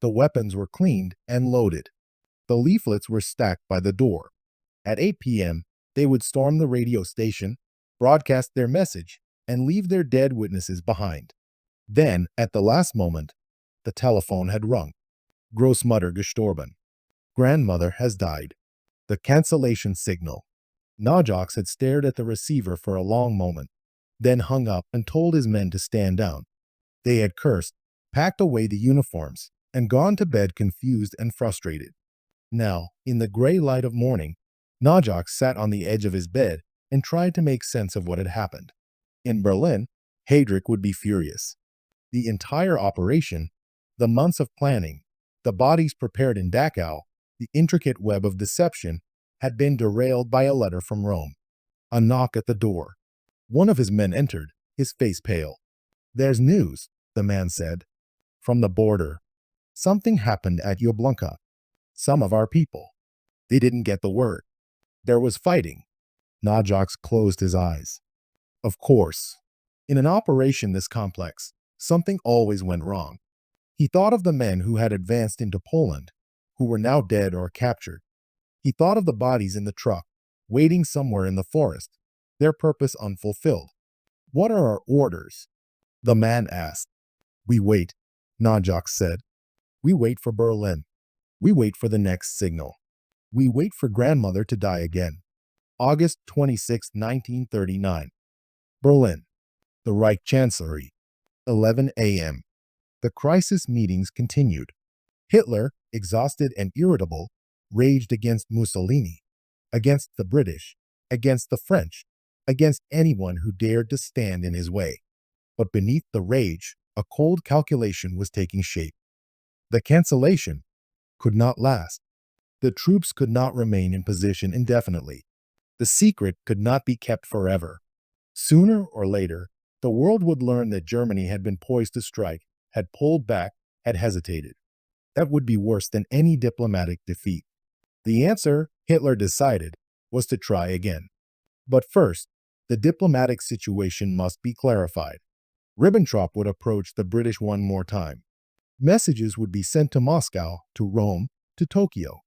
The weapons were cleaned and loaded. The leaflets were stacked by the door. At 8 p.m., they would storm the radio station, broadcast their message, and leave their dead witnesses behind. Then, at the last moment, the telephone had rung. Großmutter gestorben. Grandmother has died. The cancellation signal. Naujocks had stared at the receiver for a long moment, then hung up and told his men to stand down. They had cursed, packed away the uniforms, and gone to bed confused and frustrated. Now, in the gray light of morning, Naujocks sat on the edge of his bed and tried to make sense of what had happened. In Berlin, Heydrich would be furious. The entire operation, the months of planning, the bodies prepared in Dachau, the intricate web of deception, had been derailed by a letter from Rome. A knock at the door. One of his men entered, his face pale. "There's news," the man said. "From the border. Something happened at Jablonka. Some of our people. They didn't get the word. There was fighting." Naujocks closed his eyes. Of course, in an operation this complex, something always went wrong. He thought of the men who had advanced into Poland, who were now dead or captured. He thought of the bodies in the truck, waiting somewhere in the forest, their purpose unfulfilled. "What are our orders?" the man asked. "We wait," Naujocks said. "We wait for Berlin. We wait for the next signal. We wait for grandmother to die again." August 26, 1939. Berlin. The Reich Chancellery. 11 a.m. The crisis meetings continued. Hitler, exhausted and irritable, raged against Mussolini, against the British, against the French, against anyone who dared to stand in his way. But beneath the rage, a cold calculation was taking shape. The cancellation could not last. The troops could not remain in position indefinitely. The secret could not be kept forever. Sooner or later, the world would learn that Germany had been poised to strike, had pulled back, had hesitated. That would be worse than any diplomatic defeat. The answer, Hitler decided, was to try again. But first, the diplomatic situation must be clarified. Ribbentrop would approach the British one more time. Messages would be sent to Moscow, to Rome, to Tokyo.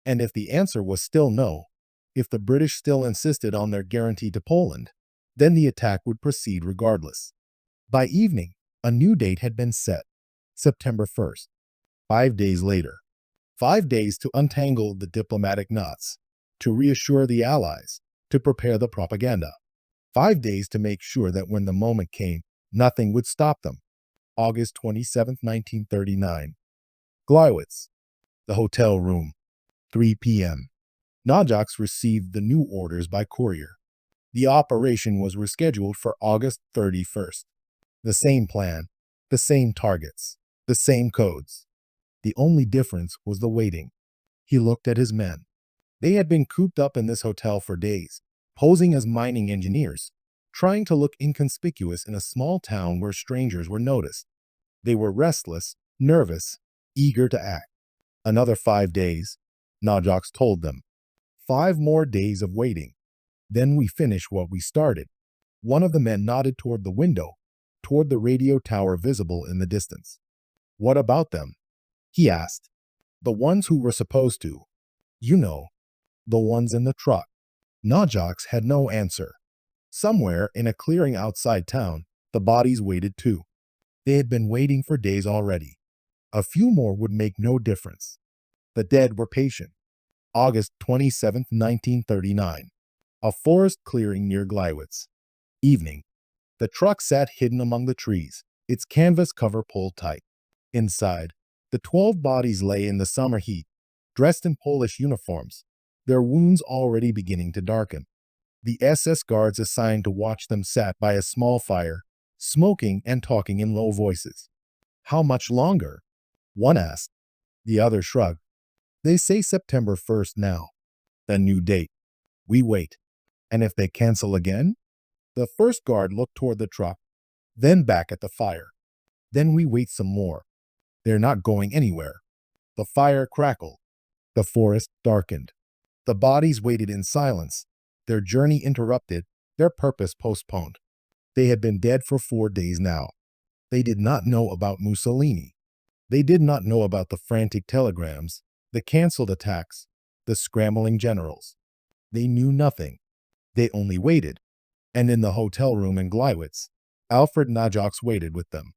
And if the answer was still no, if the British still insisted on their guarantee to Poland, then the attack would proceed regardless. By evening, a new date had been set, September 1st. 5 days later. 5 days to untangle the diplomatic knots, to reassure the Allies, to prepare the propaganda. 5 days to make sure that when the moment came, nothing would stop them. August 27, 1939. Gleiwitz. The hotel room. 3 p.m. Naujocks received the new orders by courier. The operation was rescheduled for August 31st. The same plan, the same targets, the same codes. The only difference was the waiting. He looked at his men. They had been cooped up in this hotel for days, posing as mining engineers, trying to look inconspicuous in a small town where strangers were noticed. They were restless, nervous, eager to act. Another 5 days, Naujocks told them. 5 more days of waiting. Then we finish what we started. One of the men nodded toward the window, toward the radio tower visible in the distance. "What about them?" he asked. "The ones who were supposed to. You know, the ones in the truck." Naujocks had no answer. Somewhere in a clearing outside town, the bodies waited too. They had been waiting for days already. A few more would make no difference. The dead were patient. August 27, 1939. A forest clearing near Gleiwitz. Evening. The truck sat hidden among the trees, its canvas cover pulled tight. Inside, the 12 bodies lay in the summer heat, dressed in Polish uniforms, their wounds already beginning to darken. The SS guards assigned to watch them sat by a small fire, smoking and talking in low voices. "How much longer?" one asked. The other shrugged. "They say September 1st now. The new date. We wait. And if they cancel again?" The first guard looked toward the truck, then back at the fire. "Then we wait some more. They're not going anywhere." The fire crackled. The forest darkened. The bodies waited in silence, their journey interrupted, their purpose postponed. They had been dead for 4 days now. They did not know about Mussolini. They did not know about the frantic telegrams, the cancelled attacks, the scrambling generals. They knew nothing. They only waited. And in the hotel room in Gleiwitz, Alfred Naujocks waited with them.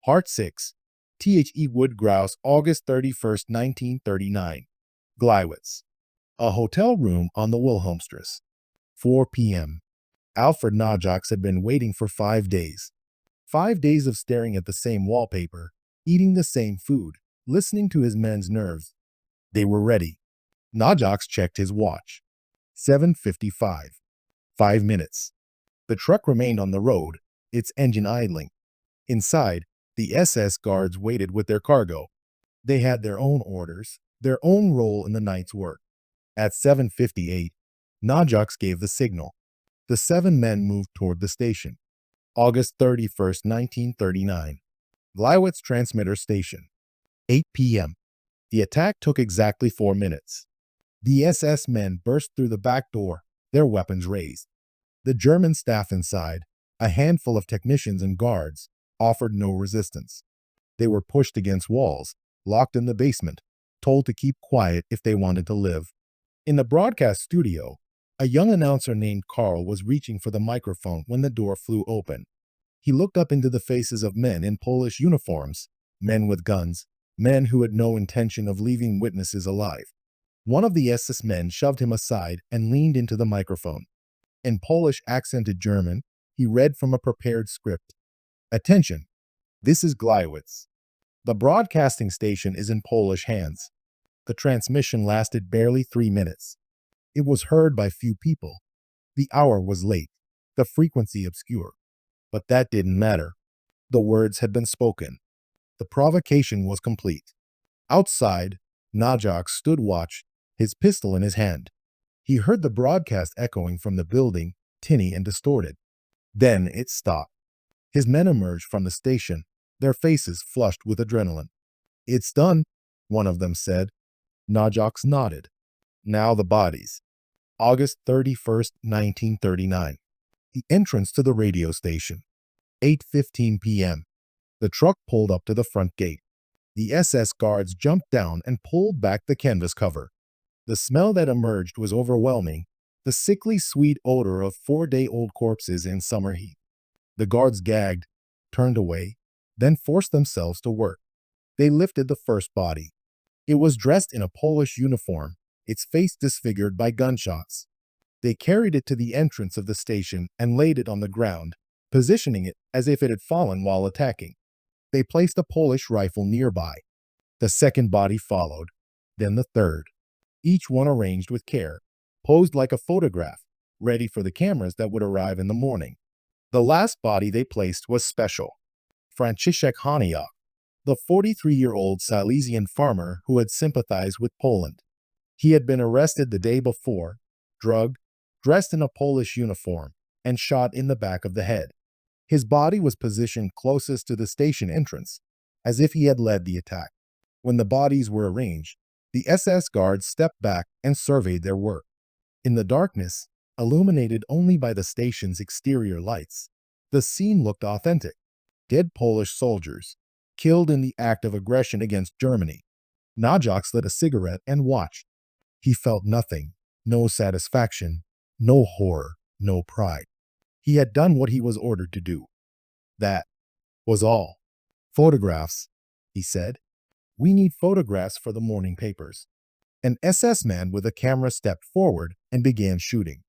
Part 6. The Wood Grouse, August 31st, 1939. Gleiwitz. A hotel room on the Wilhelmstrasse. 4 p.m. Alfred Naujocks had been waiting for 5 days. 5 days of staring at the same wallpaper, eating the same food, listening to his men's nerves. They were ready. Naujocks checked his watch. 7:55. 5 minutes. The truck remained on the road, its engine idling. Inside, the SS guards waited with their cargo. They had their own orders, their own role in the night's work. At 7:58, Naujocks gave the signal. The 7 men moved toward the station. August 31st, 1939. Gleiwitz transmitter station. 8 p.m. The attack took exactly 4 minutes. The SS men burst through the back door, their weapons raised. The German staff inside, a handful of technicians and guards, offered no resistance. They were pushed against walls, locked in the basement, told to keep quiet if they wanted to live. In the broadcast studio, a young announcer named Karl was reaching for the microphone when the door flew open. He looked up into the faces of men in Polish uniforms, men with guns, men who had no intention of leaving witnesses alive. One of the SS men shoved him aside and leaned into the microphone. In Polish accented German, he read from a prepared script. Attention, this is Gleiwitz. The broadcasting station is in Polish hands. The transmission lasted barely 3 minutes. It was heard by few people. The hour was late, the frequency obscure. But that didn't matter. The words had been spoken. The provocation was complete. Outside, Naujocks stood watch, his pistol in his hand. He heard the broadcast echoing from the building, tinny and distorted. Then it stopped. His men emerged from the station, their faces flushed with adrenaline. It's done, one of them said. Naujocks nodded. Now the bodies. August 31st, 1939. The entrance to the radio station. 8:15 p.m. The truck pulled up to the front gate. The SS guards jumped down and pulled back the canvas cover. The smell that emerged was overwhelming, the sickly sweet odor of 4-day-old corpses in summer heat. The guards gagged, turned away, then forced themselves to work. They lifted the first body. It was dressed in a Polish uniform, its face disfigured by gunshots. They carried it to the entrance of the station and laid it on the ground, positioning it as if it had fallen while attacking. They placed a Polish rifle nearby. The second body followed, then the third. Each one arranged with care, posed like a photograph, ready for the cameras that would arrive in the morning. The last body they placed was special. Franciszek Honiok, the 43-year-old Silesian farmer who had sympathized with Poland. He had been arrested the day before, drugged, dressed in a Polish uniform, and shot in the back of the head. His body was positioned closest to the station entrance, as if he had led the attack. When the bodies were arranged, the SS guards stepped back and surveyed their work. In the darkness, illuminated only by the station's exterior lights, the scene looked authentic. Dead Polish soldiers, killed in the act of aggression against Germany. Naujocks lit a cigarette and watched. He felt nothing, no satisfaction, no horror, no pride. He had done what he was ordered to do. That was all. Photographs, he said. We need photographs for the morning papers. An SS man with a camera stepped forward and began shooting.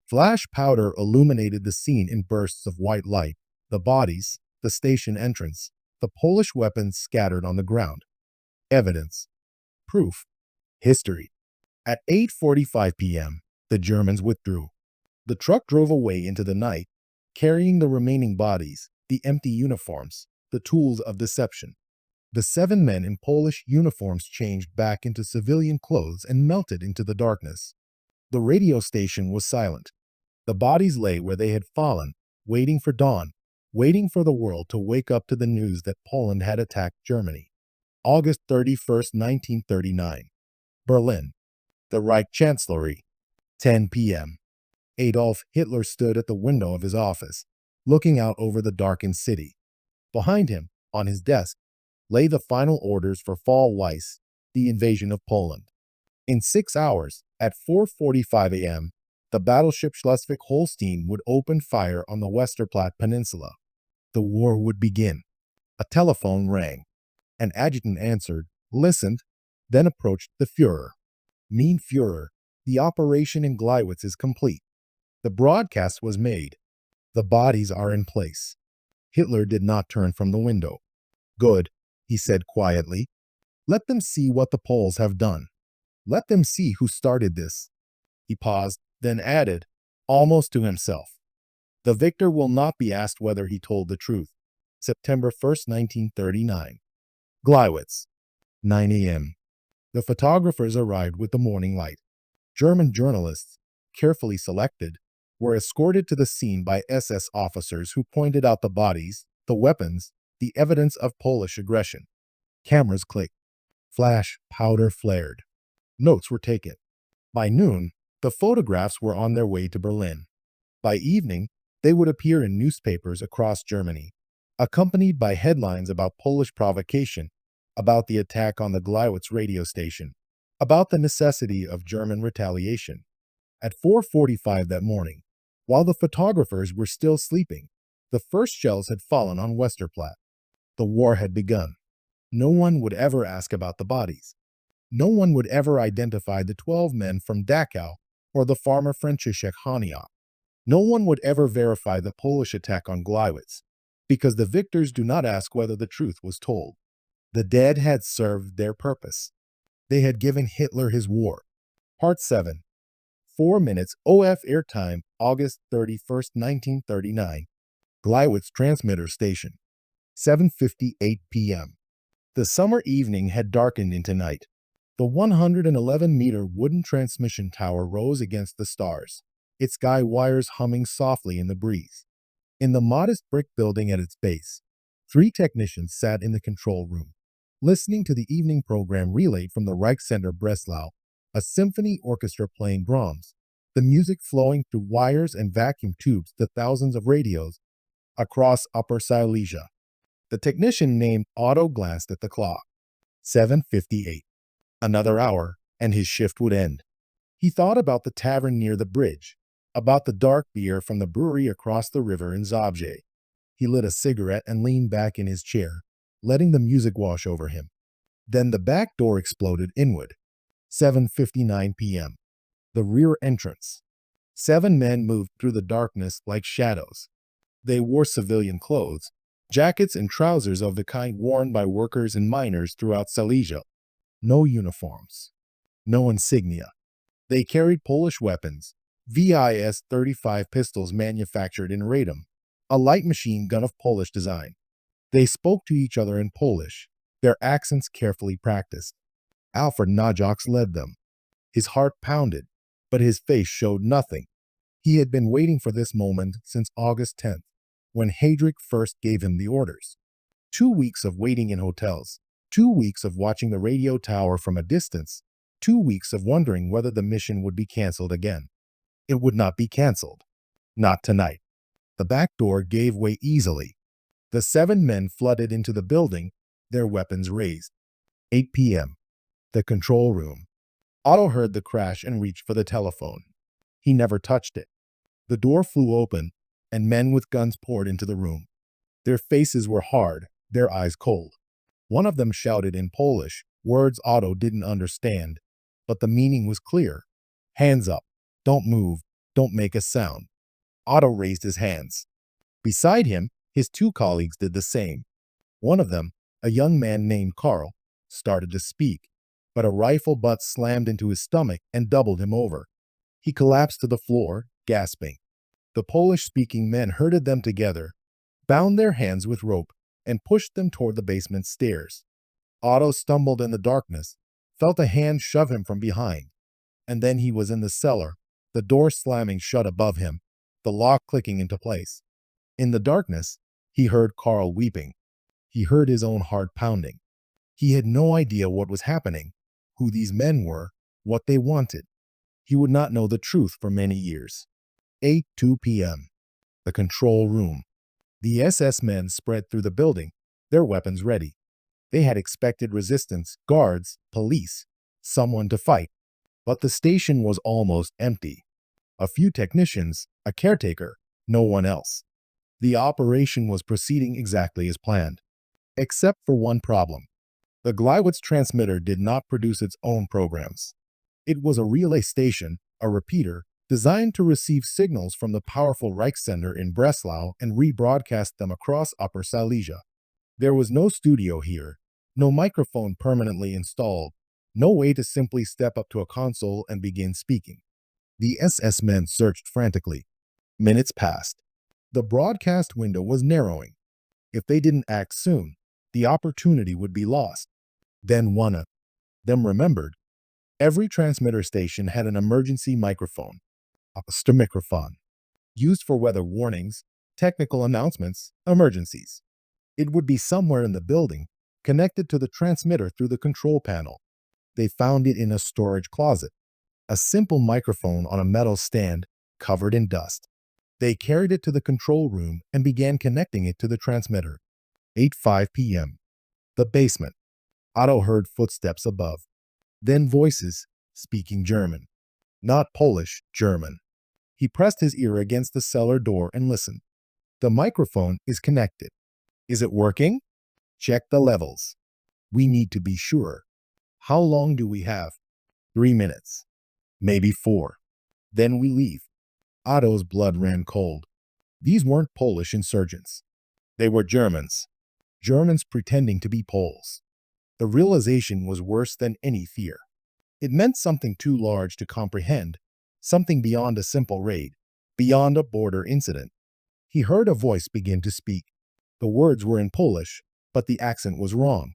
Flash powder illuminated the scene in bursts of white light, the bodies, the station entrance, the Polish weapons scattered on the ground. Evidence. Proof. History. At 8:45 p.m., the Germans withdrew. The truck drove away into the night, carrying the remaining bodies, the empty uniforms, the tools of deception. The 7 men in Polish uniforms changed back into civilian clothes and melted into the darkness. The radio station was silent. The bodies lay where they had fallen, waiting for dawn, waiting for the world to wake up to the news that Poland had attacked Germany. August 31st, 1939. Berlin. The Reich Chancellery. 10 p.m. Adolf Hitler stood at the window of his office, looking out over the darkened city. Behind him, on his desk, lay the final orders for Fall Weiss, the invasion of Poland. In 6 hours, at 4:45 a.m., the battleship Schleswig-Holstein would open fire on the Westerplatte Peninsula. The war would begin. A telephone rang. An adjutant answered, listened, then approached the Führer. Mein Führer, the operation in Gleiwitz is complete. The broadcast was made. The bodies are in place. Hitler did not turn from the window. Good, he said quietly. Let them see what the Poles have done. Let them see who started this. He paused, then added, almost to himself, the victor will not be asked whether he told the truth. September 1st, 1939. Gleiwitz, 9 a.m. The photographers arrived with the morning light. German journalists, carefully selected, were escorted to the scene by SS officers who pointed out the bodies, the weapons, the evidence of Polish aggression. Cameras clicked. Flash powder flared. Notes were taken. By noon, the photographs were on their way to Berlin. By evening, they would appear in newspapers across Germany, accompanied by headlines about Polish provocation, about the attack on the Gleiwitz radio station, about the necessity of German retaliation. At 4:45 that morning, while the photographers were still sleeping, the first shells had fallen on Westerplatte. The war had begun. No one would ever ask about the bodies. No one would ever identify the 12 men from Dachau or the farmer Franciszek Honiok. No one would ever verify the Polish attack on Gleiwitz, because the victors do not ask whether the truth was told. The dead had served their purpose. They had given Hitler his war. Part 7. 4 minutes OF airtime, August 31st, 1939. Gleiwitz transmitter station. 7:58 p.m. The summer evening had darkened into night. The 111-meter wooden transmission tower rose against the stars, its guy wires humming softly in the breeze. In the modest brick building at its base, 3 technicians sat in the control room, listening to the evening program relayed from the Reichssender Breslau, a symphony orchestra playing Brahms, the music flowing through wires and vacuum tubes to thousands of radios across Upper Silesia. The technician named Otto glanced at the clock. 7:58. Another hour, and his shift would end. He thought about the tavern near the bridge, about the dark beer from the brewery across the river in Zabrze. He lit a cigarette and leaned back in his chair, letting the music wash over him. Then the back door exploded inward. 7:59 p.m. The rear entrance. 7 men moved through the darkness like shadows. They wore civilian clothes, jackets and trousers of the kind worn by workers and miners throughout Silesia. No uniforms. No insignia. They carried Polish weapons, VIS-35 pistols manufactured in Radom, a light machine gun of Polish design. They spoke to each other in Polish, their accents carefully practiced. Alfred Naujocks led them. His heart pounded, but his face showed nothing. He had been waiting for this moment since August 10th, when Heydrich first gave him the orders. 2 weeks of waiting in hotels, 2 weeks of watching the radio tower from a distance, 2 weeks of wondering whether the mission would be canceled again. It would not be canceled. Not tonight. The back door gave way easily. The 7 men flooded into the building, their weapons raised. 8 p.m. The control room. Otto heard the crash and reached for the telephone. He never touched it. The door flew open, and men with guns poured into the room. Their faces were hard, their eyes cold. One of them shouted in Polish, words Otto didn't understand, but the meaning was clear. Hands up. Don't move. Don't make a sound. Otto raised his hands. Beside him, his 2 colleagues did the same. One of them, a young man named Karl, started to speak, but a rifle butt slammed into his stomach and doubled him over. He collapsed to the floor, gasping. The Polish-speaking men herded them together, bound their hands with rope, and pushed them toward the basement stairs. Otto stumbled in the darkness, felt a hand shove him from behind, and then he was in the cellar, the door slamming shut above him, the lock clicking into place. In the darkness, he heard Karl weeping. He heard his own heart pounding. He had no idea what was happening, who these men were, what they wanted. He would not know the truth for many years. 8:02 p.m. The control room. The SS men spread through the building, their weapons ready. They had expected resistance, guards, police, someone to fight. But the station was almost empty. A few technicians, a caretaker, no one else. The operation was proceeding exactly as planned. Except for one problem. The Gleiwitz transmitter did not produce its own programs. It was a relay station, a repeater, designed to receive signals from the powerful Reichssender in Breslau and rebroadcast them across Upper Silesia. There was no studio here, no microphone permanently installed, no way to simply step up to a console and begin speaking. The SS men searched frantically. Minutes passed. The broadcast window was narrowing. If they didn't act soon, the opportunity would be lost. Then one of them remembered. Every transmitter station had an emergency microphone, a microphone, used for weather warnings, technical announcements, emergencies. It would be somewhere in the building, connected to the transmitter through the control panel. They found it in a storage closet, a simple microphone on a metal stand covered in dust. They carried it to the control room and began connecting it to the transmitter. 8:05 p.m. The basement. Otto heard footsteps above. Then voices, speaking German. Not Polish, German. He pressed his ear against the cellar door and listened. The microphone is connected. Is it working? Check the levels. We need to be sure. How long do we have? 3 minutes. Maybe 4. Then we leave. Otto's blood ran cold. These weren't Polish insurgents. They were Germans. Germans pretending to be Poles. The realization was worse than any fear. It meant something too large to comprehend, something beyond a simple raid, beyond a border incident. He heard a voice begin to speak. The words were in Polish, but the accent was wrong.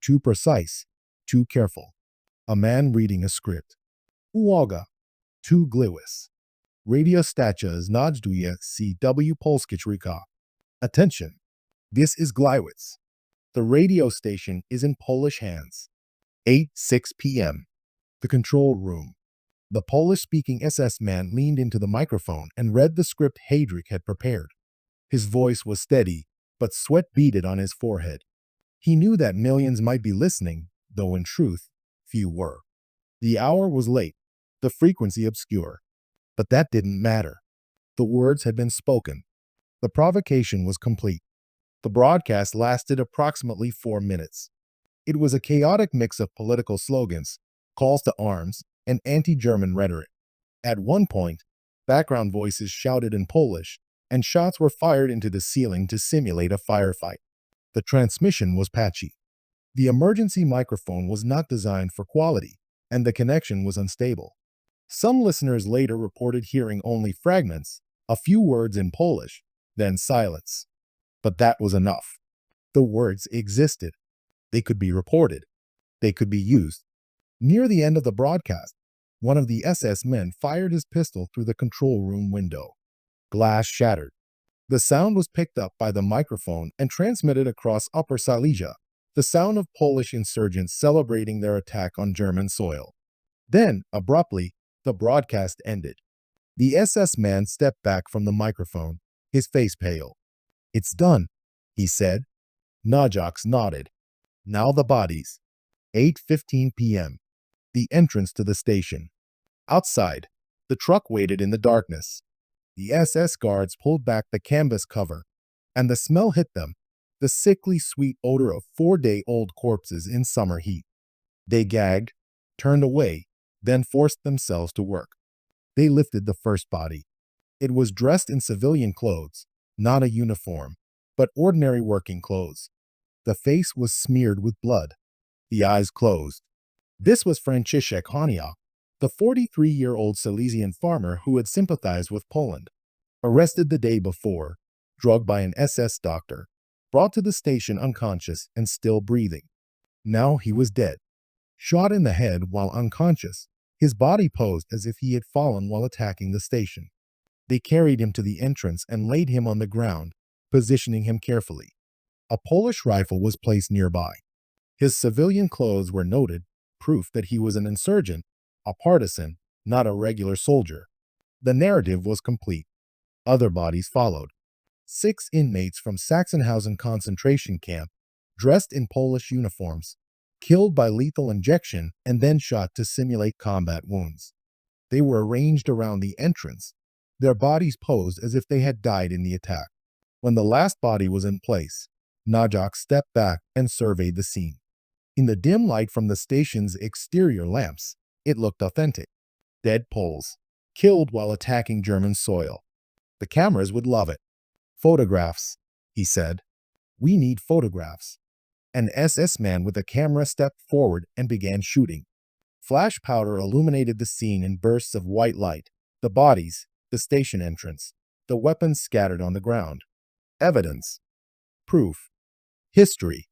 Too precise, too careful. A man reading a script. Uwaga, tu Gleiwitz. Radio stacja znajduje się w Polskich rękach. Attention, this is Gleiwitz. The radio station is in Polish hands. 8:06 p.m. The control room. The Polish-speaking SS man leaned into the microphone and read the script Heydrich had prepared. His voice was steady, but sweat beaded on his forehead. He knew that millions might be listening, though in truth, few were. The hour was late, the frequency obscure. But that didn't matter. The words had been spoken. The provocation was complete. The broadcast lasted approximately 4 minutes. It was a chaotic mix of political slogans, calls to arms, and anti-German rhetoric. At one point, background voices shouted in Polish, and shots were fired into the ceiling to simulate a firefight. The transmission was patchy. The emergency microphone was not designed for quality, and the connection was unstable. Some listeners later reported hearing only fragments, a few words in Polish, then silence. But that was enough. The words existed. They could be reported. They could be used. Near the end of the broadcast, one of the SS men fired his pistol through the control room window. Glass shattered. The sound was picked up by the microphone and transmitted across Upper Silesia, the sound of Polish insurgents celebrating their attack on German soil. Then, abruptly, the broadcast ended. The SS man stepped back from the microphone, his face pale. "It's done," he said. Naujocks nodded. Now the bodies. 8:15 p.m. The entrance to the station. Outside, the truck waited in the darkness. The SS guards pulled back the canvas cover, and the smell hit them, the sickly sweet odor of 4-day-old corpses in summer heat. They gagged, turned away, then forced themselves to work. They lifted the first body. It was dressed in civilian clothes, not a uniform, but ordinary working clothes. The face was smeared with blood, the eyes closed. This was Franciszek Honiok, the 43-year-old Silesian farmer who had sympathized with Poland. Arrested the day before, drugged by an SS doctor, brought to the station unconscious and still breathing. Now he was dead. Shot in the head while unconscious, his body posed as if he had fallen while attacking the station. They carried him to the entrance and laid him on the ground, positioning him carefully. A Polish rifle was placed nearby. His civilian clothes were noted, proof that he was an insurgent, a partisan, not a regular soldier. The narrative was complete. Other bodies followed. 6 inmates from Sachsenhausen concentration camp, dressed in Polish uniforms, killed by lethal injection and then shot to simulate combat wounds. They were arranged around the entrance, their bodies posed as if they had died in the attack. When the last body was in place, Naujocks stepped back and surveyed the scene. In the dim light from the station's exterior lamps, it looked authentic. Dead Poles, killed while attacking German soil. The cameras would love it. Photographs, he said. We need photographs. An SS man with a camera stepped forward and began shooting. Flash powder illuminated the scene in bursts of white light. The bodies, the station entrance, the weapons scattered on the ground. Evidence. Proof. History.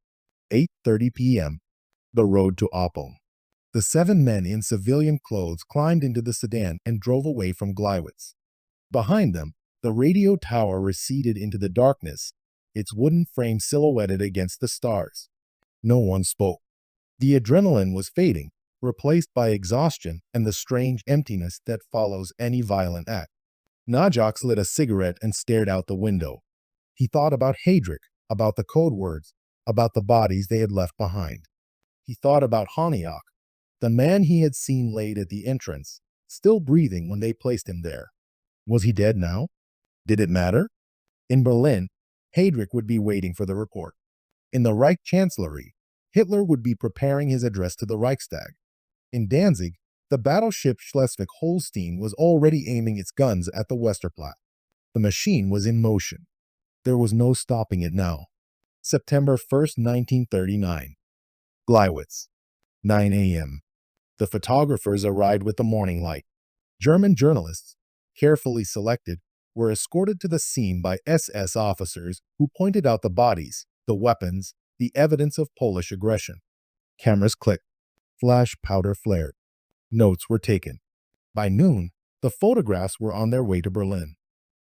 8:30 p.m. The road to Oppeln. The 7 men in civilian clothes climbed into the sedan and drove away from Gleiwitz. Behind them, the radio tower receded into the darkness, its wooden frame silhouetted against the stars. No one spoke. The adrenaline was fading, replaced by exhaustion and the strange emptiness that follows any violent act. Naujocks lit a cigarette and stared out the window. He thought about Heydrich, about the code words, about the bodies they had left behind. He thought about Honiok, the man he had seen laid at the entrance, still breathing when they placed him there. Was he dead now? Did it matter? In Berlin, Heydrich would be waiting for the report. In the Reich Chancellery, Hitler would be preparing his address to the Reichstag. In Danzig, the battleship Schleswig-Holstein was already aiming its guns at the Westerplatte. The machine was in motion. There was no stopping it now. September 1st, 1939. Gleiwitz. 9 a.m. The photographers arrived with the morning light. German journalists, carefully selected, were escorted to the scene by SS officers who pointed out the bodies, the weapons, the evidence of Polish aggression. Cameras clicked. Flash powder flared. Notes were taken. By noon, the photographs were on their way to Berlin.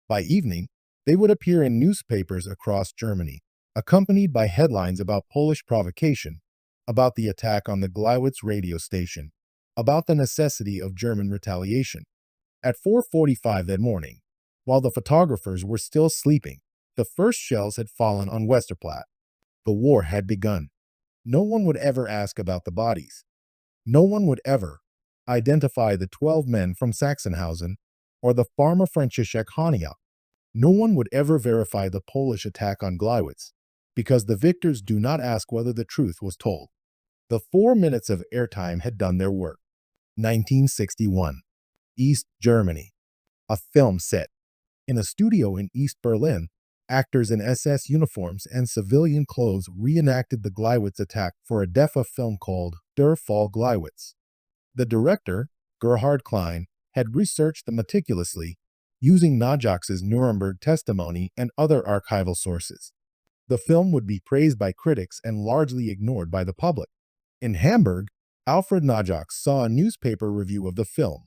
By evening, they would appear in newspapers across Germany, accompanied by headlines about Polish provocation, about the attack on the Gleiwitz radio station, about the necessity of German retaliation. At 4:45 that morning, while the photographers were still sleeping, the first shells had fallen on Westerplatte. The war had begun. No one would ever ask about the bodies. No one would ever identify the 12 men from Sachsenhausen or the farmer Franciszek Honiok. No one would ever verify the Polish attack on Gleiwitz, because the victors do not ask whether the truth was told. The 4 minutes of airtime had done their work. 1961. East Germany. A film set. In a studio in East Berlin, actors in SS uniforms and civilian clothes reenacted the Gleiwitz attack for a DEFA film called Der Fall Gleiwitz. The director, Gerhard Klein, had researched them meticulously, using Naujocks' Nuremberg testimony and other archival sources. The film would be praised by critics and largely ignored by the public. In Hamburg, Alfred Naujocks saw a newspaper review of the film.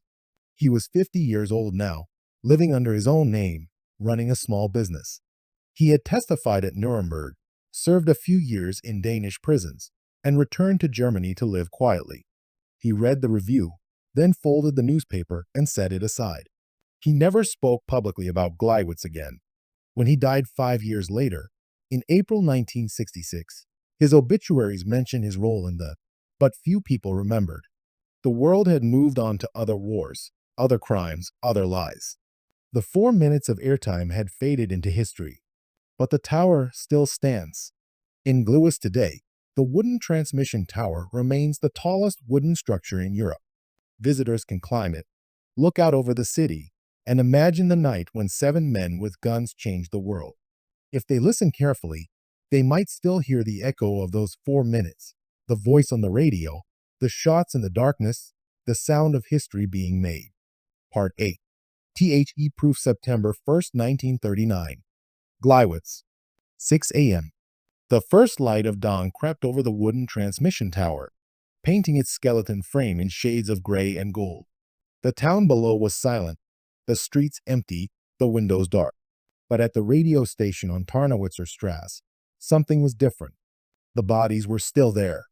He was 50 years old now, living under his own name, running a small business. He had testified at Nuremberg, served a few years in Danish prisons, and returned to Germany to live quietly. He read the review, then folded the newspaper and set it aside. He never spoke publicly about Gleiwitz again. When he died 5 years later, in April 1966, his obituaries mention his role in but few people remembered. The world had moved on to other wars, other crimes, other lies. The 4 minutes of airtime had faded into history, but the tower still stands. In Gleiwitz today, the wooden transmission tower remains the tallest wooden structure in Europe. Visitors can climb it, look out over the city, and imagine the night when 7 men with guns changed the world. If they listen carefully, they might still hear the echo of those 4 minutes, the voice on the radio, the shots in the darkness, the sound of history being made. Part 8. THE Proof, September 1st, 1939. Gleiwitz. 6 a.m. The first light of dawn crept over the wooden transmission tower, painting its skeleton frame in shades of gray and gold. The town below was silent, the streets empty, the windows dark. But at the radio station on Tarnowitzer Strasse, something was different. The bodies were still there.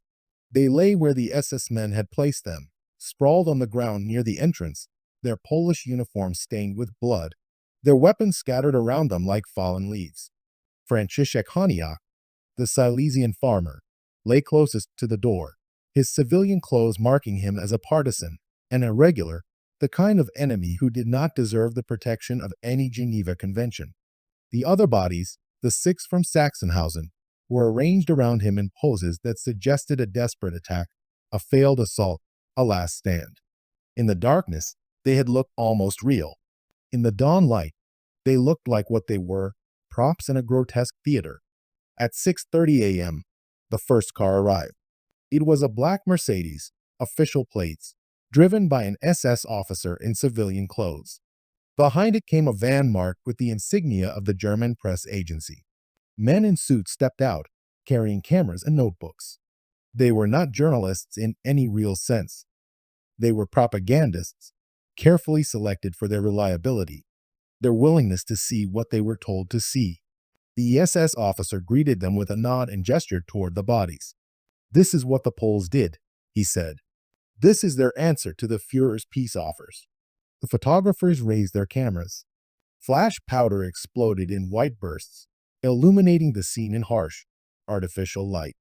They lay where the SS men had placed them, sprawled on the ground near the entrance, their Polish uniforms stained with blood, their weapons scattered around them like fallen leaves. Franciszek Honiok, the Silesian farmer, lay closest to the door, his civilian clothes marking him as a partisan, an irregular, the kind of enemy who did not deserve the protection of any Geneva Convention. The other bodies, the 6 from Sachsenhausen, were arranged around him in poses that suggested a desperate attack, a failed assault, a last stand. In the darkness, they had looked almost real. In the dawn light, they looked like what they were, props in a grotesque theater. At 6:30 a.m., the first car arrived. It was a black Mercedes, official plates, driven by an SS officer in civilian clothes. Behind it came a van marked with the insignia of the German press agency. Men in suits stepped out, carrying cameras and notebooks. They were not journalists in any real sense. They were propagandists, carefully selected for their reliability, their willingness to see what they were told to see. The SS officer greeted them with a nod and gestured toward the bodies. "This is what the Poles did," he said. "This is their answer to the Führer's peace offers." The photographers raised their cameras. Flash powder exploded in white bursts, illuminating the scene in harsh, artificial light.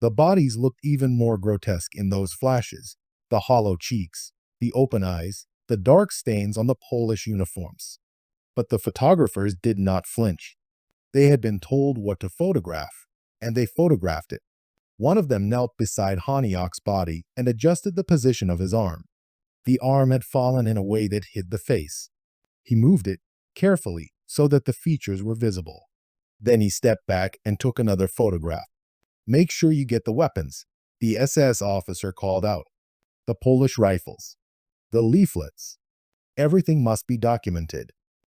The bodies looked even more grotesque in those flashes, the hollow cheeks, the open eyes, the dark stains on the Polish uniforms. But the photographers did not flinch. They had been told what to photograph, and they photographed it. One of them knelt beside Honiok's body and adjusted the position of his arm. The arm had fallen in a way that hid the face. He moved it carefully so that the features were visible. Then he stepped back and took another photograph. "Make sure you get the weapons," the SS officer called out. "The Polish rifles, the leaflets. Everything must be documented."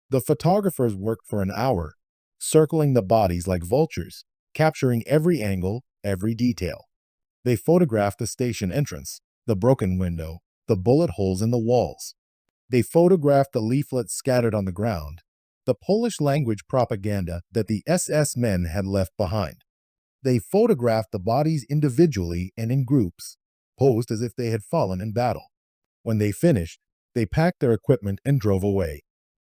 The photographers worked for an hour, circling the bodies like vultures, capturing every angle, every detail. They photographed the station entrance, the broken window, the bullet holes in the walls. They photographed the leaflets scattered on the ground, the Polish language propaganda that the SS men had left behind. They photographed the bodies individually and in groups, posed as if they had fallen in battle. When they finished, they packed their equipment and drove away.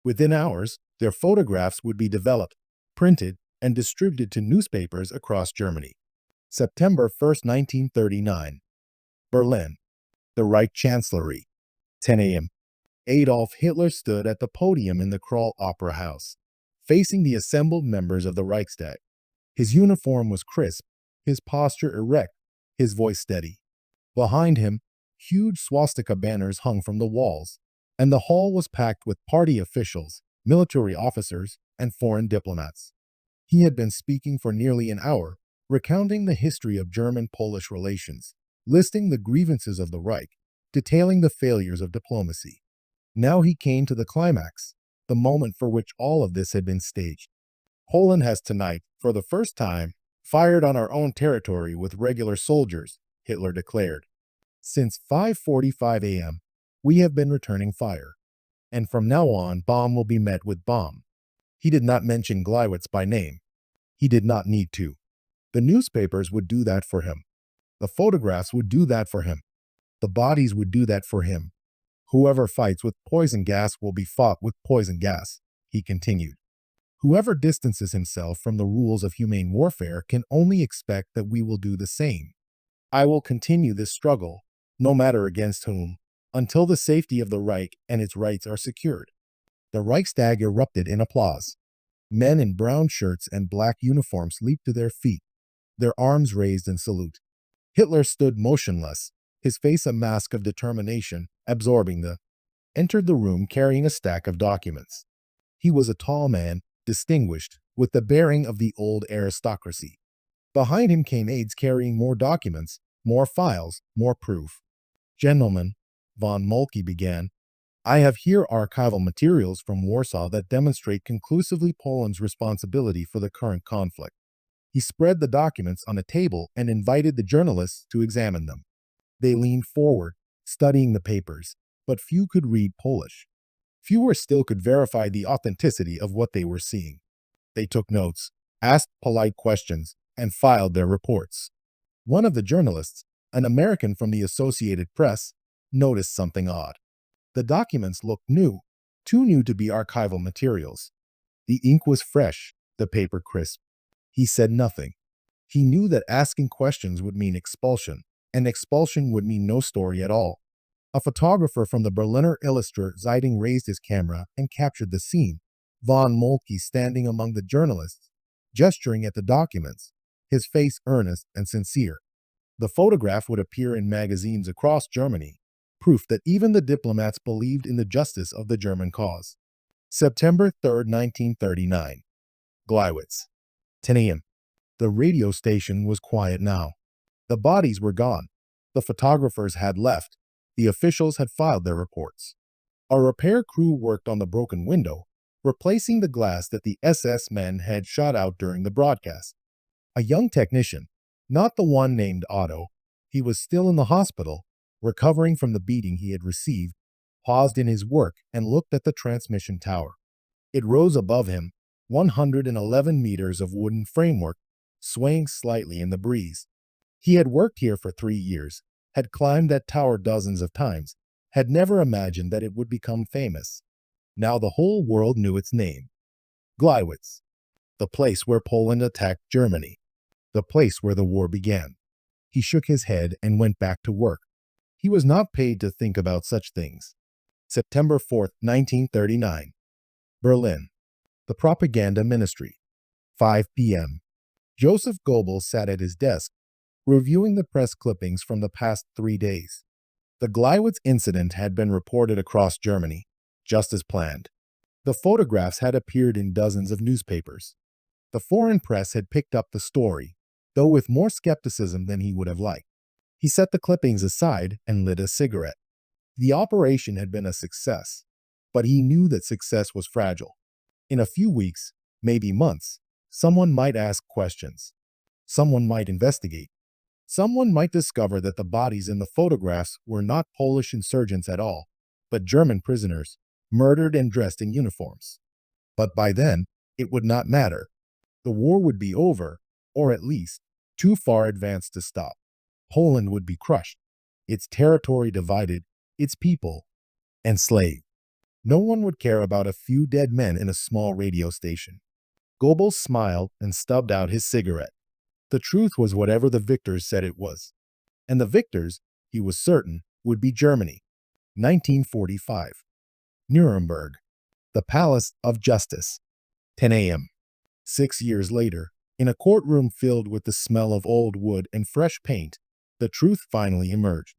Within hours, their photographs would be developed, printed, and distributed to newspapers across Germany. September 1st, 1939. Berlin. The Reich Chancellery. 10 a.m. Adolf Hitler stood at the podium in the Kroll Opera House, facing the assembled members of the Reichstag. His uniform was crisp, his posture erect, his voice steady. Behind him, huge swastika banners hung from the walls, and the hall was packed with party officials, military officers, and foreign diplomats. He had been speaking for nearly an hour, recounting the history of German-Polish relations, listing the grievances of the Reich, detailing the failures of diplomacy. Now he came to the climax, the moment for which all of this had been staged. "Poland has tonight, for the first time, fired on our own territory with regular soldiers," Hitler declared. "Since 5:45 a.m., we have been returning fire. And from now on, bomb will be met with bomb." He did not mention Gleiwitz by name. He did not need to. The newspapers would do that for him. The photographs would do that for him. The bodies would do that for him. "Whoever fights with poison gas will be fought with poison gas," he continued. "Whoever distances himself from the rules of humane warfare can only expect that we will do the same. I will continue this struggle, no matter against whom, until the safety of the Reich and its rights are secured." The Reichstag erupted in applause. Men in brown shirts and black uniforms leaped to their feet, their arms raised in salute. Hitler stood motionless, his face a mask of determination, absorbing entered the room carrying a stack of documents. He was a tall man, distinguished, with the bearing of the old aristocracy. Behind him came aides carrying more documents, more files, more proof. "Gentlemen," von Moltke began, "I have here archival materials from Warsaw that demonstrate conclusively Poland's responsibility for the current conflict." He spread the documents on a table and invited the journalists to examine them. They leaned forward, studying the papers, but few could read Polish. Fewer still could verify the authenticity of what they were seeing. They took notes, asked polite questions, and filed their reports. One of the journalists, an American from the Associated Press, noticed something odd. The documents looked new, too new to be archival materials. The ink was fresh, the paper crisp. He said nothing. He knew that asking questions would mean expulsion, and expulsion would mean no story at all. A photographer from the Berliner Illustrator Zeitung raised his camera and captured the scene. Von Moltke standing among the journalists, gesturing at the documents, his face earnest and sincere. The photograph would appear in magazines across Germany, proof that even the diplomats believed in the justice of the German cause. September 3, 1939. Gleiwitz. 10 a.m. The radio station was quiet now. The bodies were gone. The photographers had left. The officials had filed their reports. A repair crew worked on the broken window, replacing the glass that the SS men had shot out during the broadcast. A young technician, not the one named Otto, he was still in the hospital, recovering from the beating he had received, paused in his work and looked at the transmission tower. It rose above him, 111 meters of wooden framework, swaying slightly in the breeze. He had worked here for 3 years, had climbed that tower dozens of times, had never imagined that it would become famous. Now the whole world knew its name. Gleiwitz, the place where Poland attacked Germany, the place where the war began. He shook his head and went back to work. He was not paid to think about such things. September 4, 1939. Berlin. The Propaganda Ministry. 5 p.m. Joseph Goebbels sat at his desk, reviewing the press clippings from the past 3 days. The Gleiwitz incident had been reported across Germany, just as planned. The photographs had appeared in dozens of newspapers. The foreign press had picked up the story, though with more skepticism than he would have liked. He set the clippings aside and lit a cigarette. The operation had been a success, but he knew that success was fragile. In a few weeks, maybe months, someone might ask questions. Someone might investigate. Someone might discover that the bodies in the photographs were not Polish insurgents at all, but German prisoners, murdered and dressed in uniforms. But by then, it would not matter. The war would be over, or at least, too far advanced to stop. Poland would be crushed, its territory divided, its people enslaved. No one would care about a few dead men in a small radio station. Goebbels smiled and stubbed out his cigarette. The truth was whatever the victors said it was. And the victors, he was certain, would be Germany. 1945. Nuremberg. The Palace of Justice. 10 a.m. 6 years later, in a courtroom filled with the smell of old wood and fresh paint, the truth finally emerged.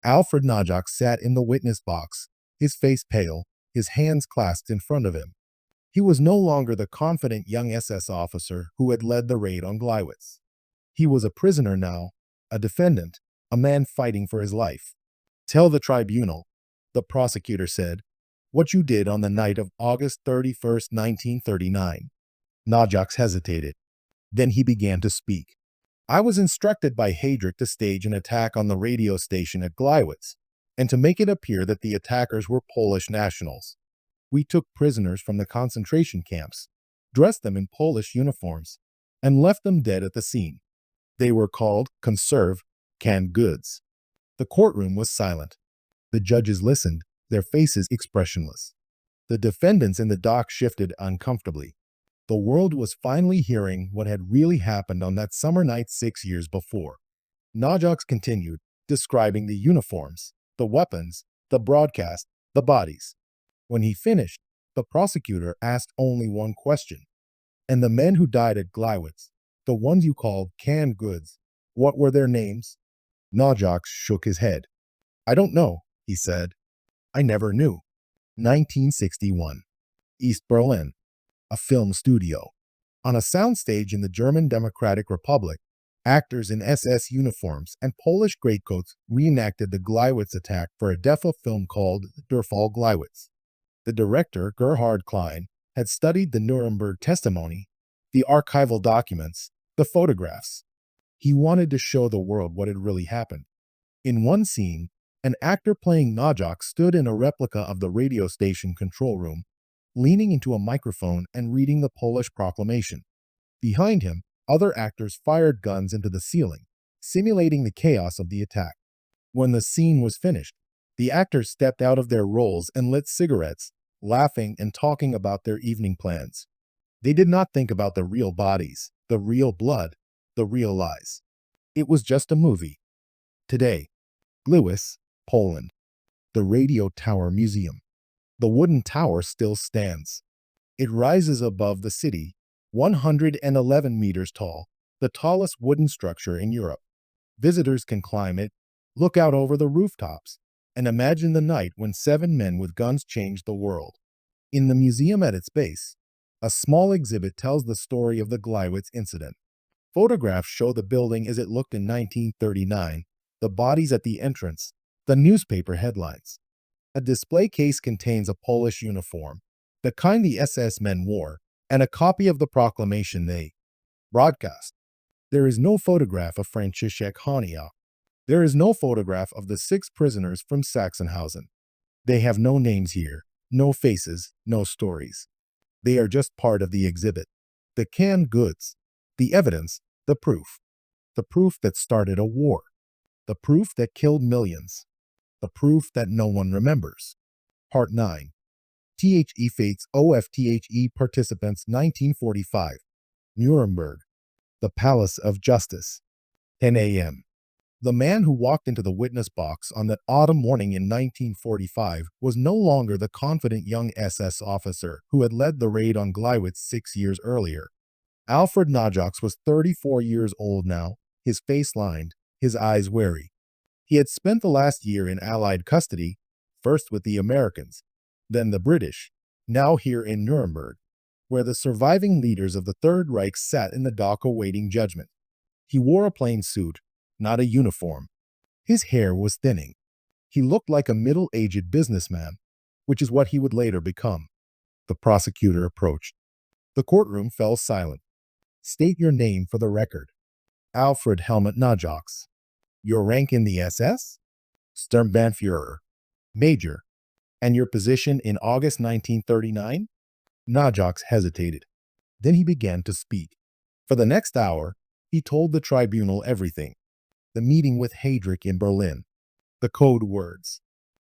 Alfred Naujocks sat in the witness box, his face pale, his hands clasped in front of him. He was no longer the confident young SS officer who had led the raid on Gleiwitz. He was a prisoner now, a defendant, a man fighting for his life. "Tell the tribunal," the prosecutor said, "what you did on the night of August 31st, 1939. Naujocks hesitated. Then he began to speak. "I was instructed by Heydrich to stage an attack on the radio station at Gleiwitz, and to make it appear that the attackers were Polish nationals. We took prisoners from the concentration camps, dressed them in Polish uniforms, and left them dead at the scene. They were called Konserve, canned goods." The courtroom was silent. The judges listened, their faces expressionless. The defendants in the dock shifted uncomfortably. The world was finally hearing what had really happened on that summer night 6 years before. Naujocks continued, describing the uniforms, the weapons, the broadcast, the bodies. When he finished, the prosecutor asked only one question. "And the men who died at Gleiwitz, the ones you called canned goods, what were their names?" Naujocks shook his head. "I don't know," he said. "I never knew." 1961. East Berlin. A film studio. On a soundstage in the German Democratic Republic, actors in SS uniforms and Polish greatcoats reenacted the Gleiwitz attack for a DEFA film called Der Fall Gleiwitz. The director, Gerhard Klein, had studied the Nuremberg testimony, the archival documents, the photographs. He wanted to show the world what had really happened. In one scene, an actor playing Naujocks stood in a replica of the radio station control room, leaning into a microphone and reading the Polish proclamation. Behind him, other actors fired guns into the ceiling, simulating the chaos of the attack. When the scene was finished, the actors stepped out of their roles and lit cigarettes, laughing and talking about their evening plans. They did not think about the real bodies, the real blood, the real lies. It was just a movie. Today, Gleiwitz, Poland. The Radio Tower Museum. The wooden tower still stands. It rises above the city, 111 meters tall, the tallest wooden structure in Europe. Visitors can climb it, look out over the rooftops, and imagine the night when 7 men with guns changed the world. In the museum at its base, a small exhibit tells the story of the Gleiwitz incident. Photographs show the building as it looked in 1939, the bodies at the entrance, the newspaper headlines. A display case contains a Polish uniform, the kind the SS men wore, and a copy of the proclamation they broadcast. There is no photograph of Franciszek Honiok. There is no photograph of the 6 prisoners from Sachsenhausen. They have no names here, no faces, no stories. They are just part of the exhibit. The canned goods, the evidence, the proof. The proof that started a war. The proof that killed millions. The proof that no one remembers. Part 9. THE Fates OFTHE Participants 1945. Nuremberg. The Palace of Justice. 10 a.m. The man who walked into the witness box on that autumn morning in 1945 was no longer the confident young SS officer who had led the raid on Gleiwitz 6 years earlier. Alfred Naujocks was 34 years old now, his face lined, his eyes wary. He had spent the last year in Allied custody, first with the Americans, then the British, now here in Nuremberg, where the surviving leaders of the Third Reich sat in the dock awaiting judgment. He wore a plain suit, not a uniform. His hair was thinning. He looked like a middle-aged businessman, which is what he would later become. The prosecutor approached. The courtroom fell silent. State your name for the record. Alfred Helmut Naujocks. Your rank in the SS? Sturmbannführer. Major. And your position in August 1939? Naujocks hesitated. Then he began to speak. For the next hour, he told the tribunal everything. The meeting with Heydrich in Berlin. The code words.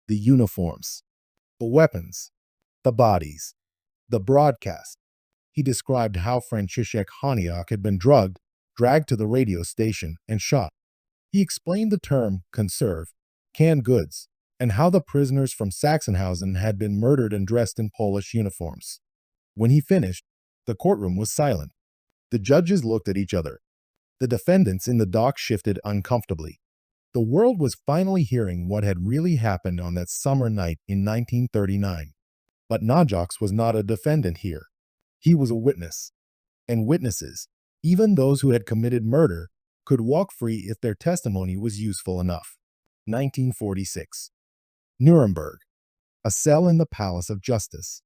The uniforms. The weapons. The bodies. The broadcast. He described how Franciszek Honiok had been drugged, dragged to the radio station, and shot. He explained the term Konserve, canned goods, and how the prisoners from Sachsenhausen had been murdered and dressed in Polish uniforms. When he finished, the courtroom was silent. The judges looked at each other. The defendants in the dock shifted uncomfortably. The world was finally hearing what had really happened on that summer night in 1939. But Naujocks was not a defendant here. He was a witness. And witnesses, even those who had committed murder, could walk free if their testimony was useful enough. 1946. Nuremberg. A cell in the Palace of Justice.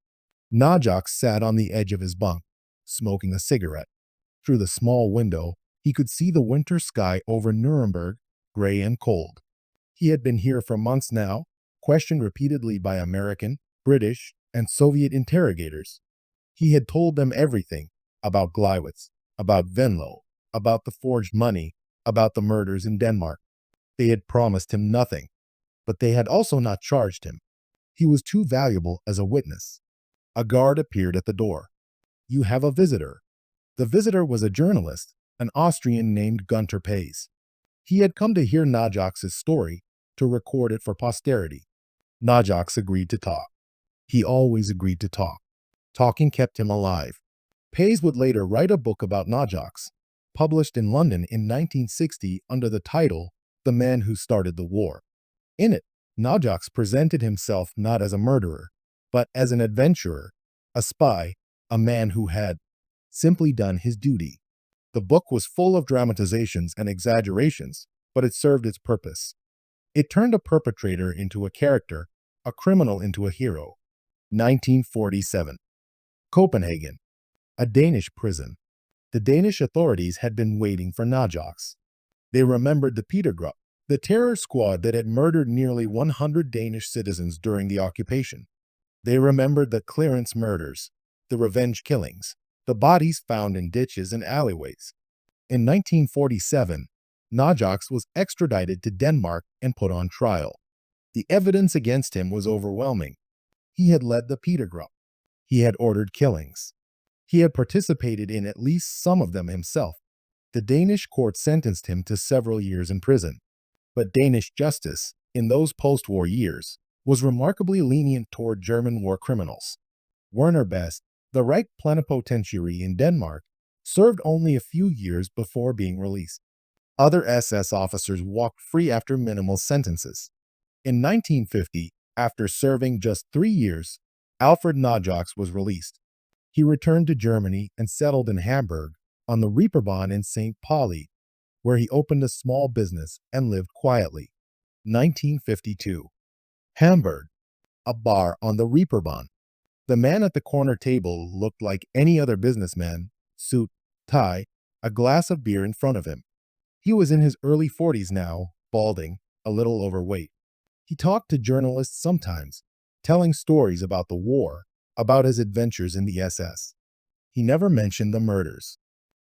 Naujocks sat on the edge of his bunk, smoking a cigarette. Through the small window, he could see the winter sky over Nuremberg, gray and cold. He had been here for months now, questioned repeatedly by American, British, and Soviet interrogators. He had told them everything about Gleiwitz, about Venlo, about the forged money, about the murders in Denmark. They had promised him nothing, but they had also not charged him. He was too valuable as a witness. A guard appeared at the door. You have a visitor. The visitor was a journalist, an Austrian named Gunter Paes. He had come to hear Naujocks' story, to record it for posterity. Naujocks agreed to talk. He always agreed to talk. Talking kept him alive. Paes would later write a book about Naujocks, published in London in 1960 under the title The Man Who Started the War. In it, Naujocks presented himself not as a murderer, but as an adventurer, a spy, a man who had simply done his duty. The book was full of dramatizations and exaggerations, but it served its purpose. It turned a perpetrator into a character, a criminal into a hero. 1947. Copenhagen. A Danish prison. The Danish authorities had been waiting for Naujocks. They remembered the Petergruppe, the terror squad that had murdered nearly 100 Danish citizens during the occupation. They remembered the clearance murders, the revenge killings, the bodies found in ditches and alleyways. In 1947, Naujocks was extradited to Denmark and put on trial. The evidence against him was overwhelming. He had led the Petergruppe. He had ordered killings. He had participated in at least some of them himself. The Danish court sentenced him to several years in prison. But Danish justice, in those post-war years, was remarkably lenient toward German war criminals. Werner Best, the Reich plenipotentiary in Denmark, served only a few years before being released. Other SS officers walked free after minimal sentences. In 1950, after serving just 3 years, Alfred Naujocks was released. He returned to Germany and settled in Hamburg on the Reeperbahn in St. Pauli, where he opened a small business and lived quietly. 1952. Hamburg, a bar on the Reeperbahn. The man at the corner table looked like any other businessman, suit, tie, a glass of beer in front of him. He was in his early 40s now, balding, a little overweight. He talked to journalists sometimes, telling stories about the war, about his adventures in the SS. He never mentioned the murders.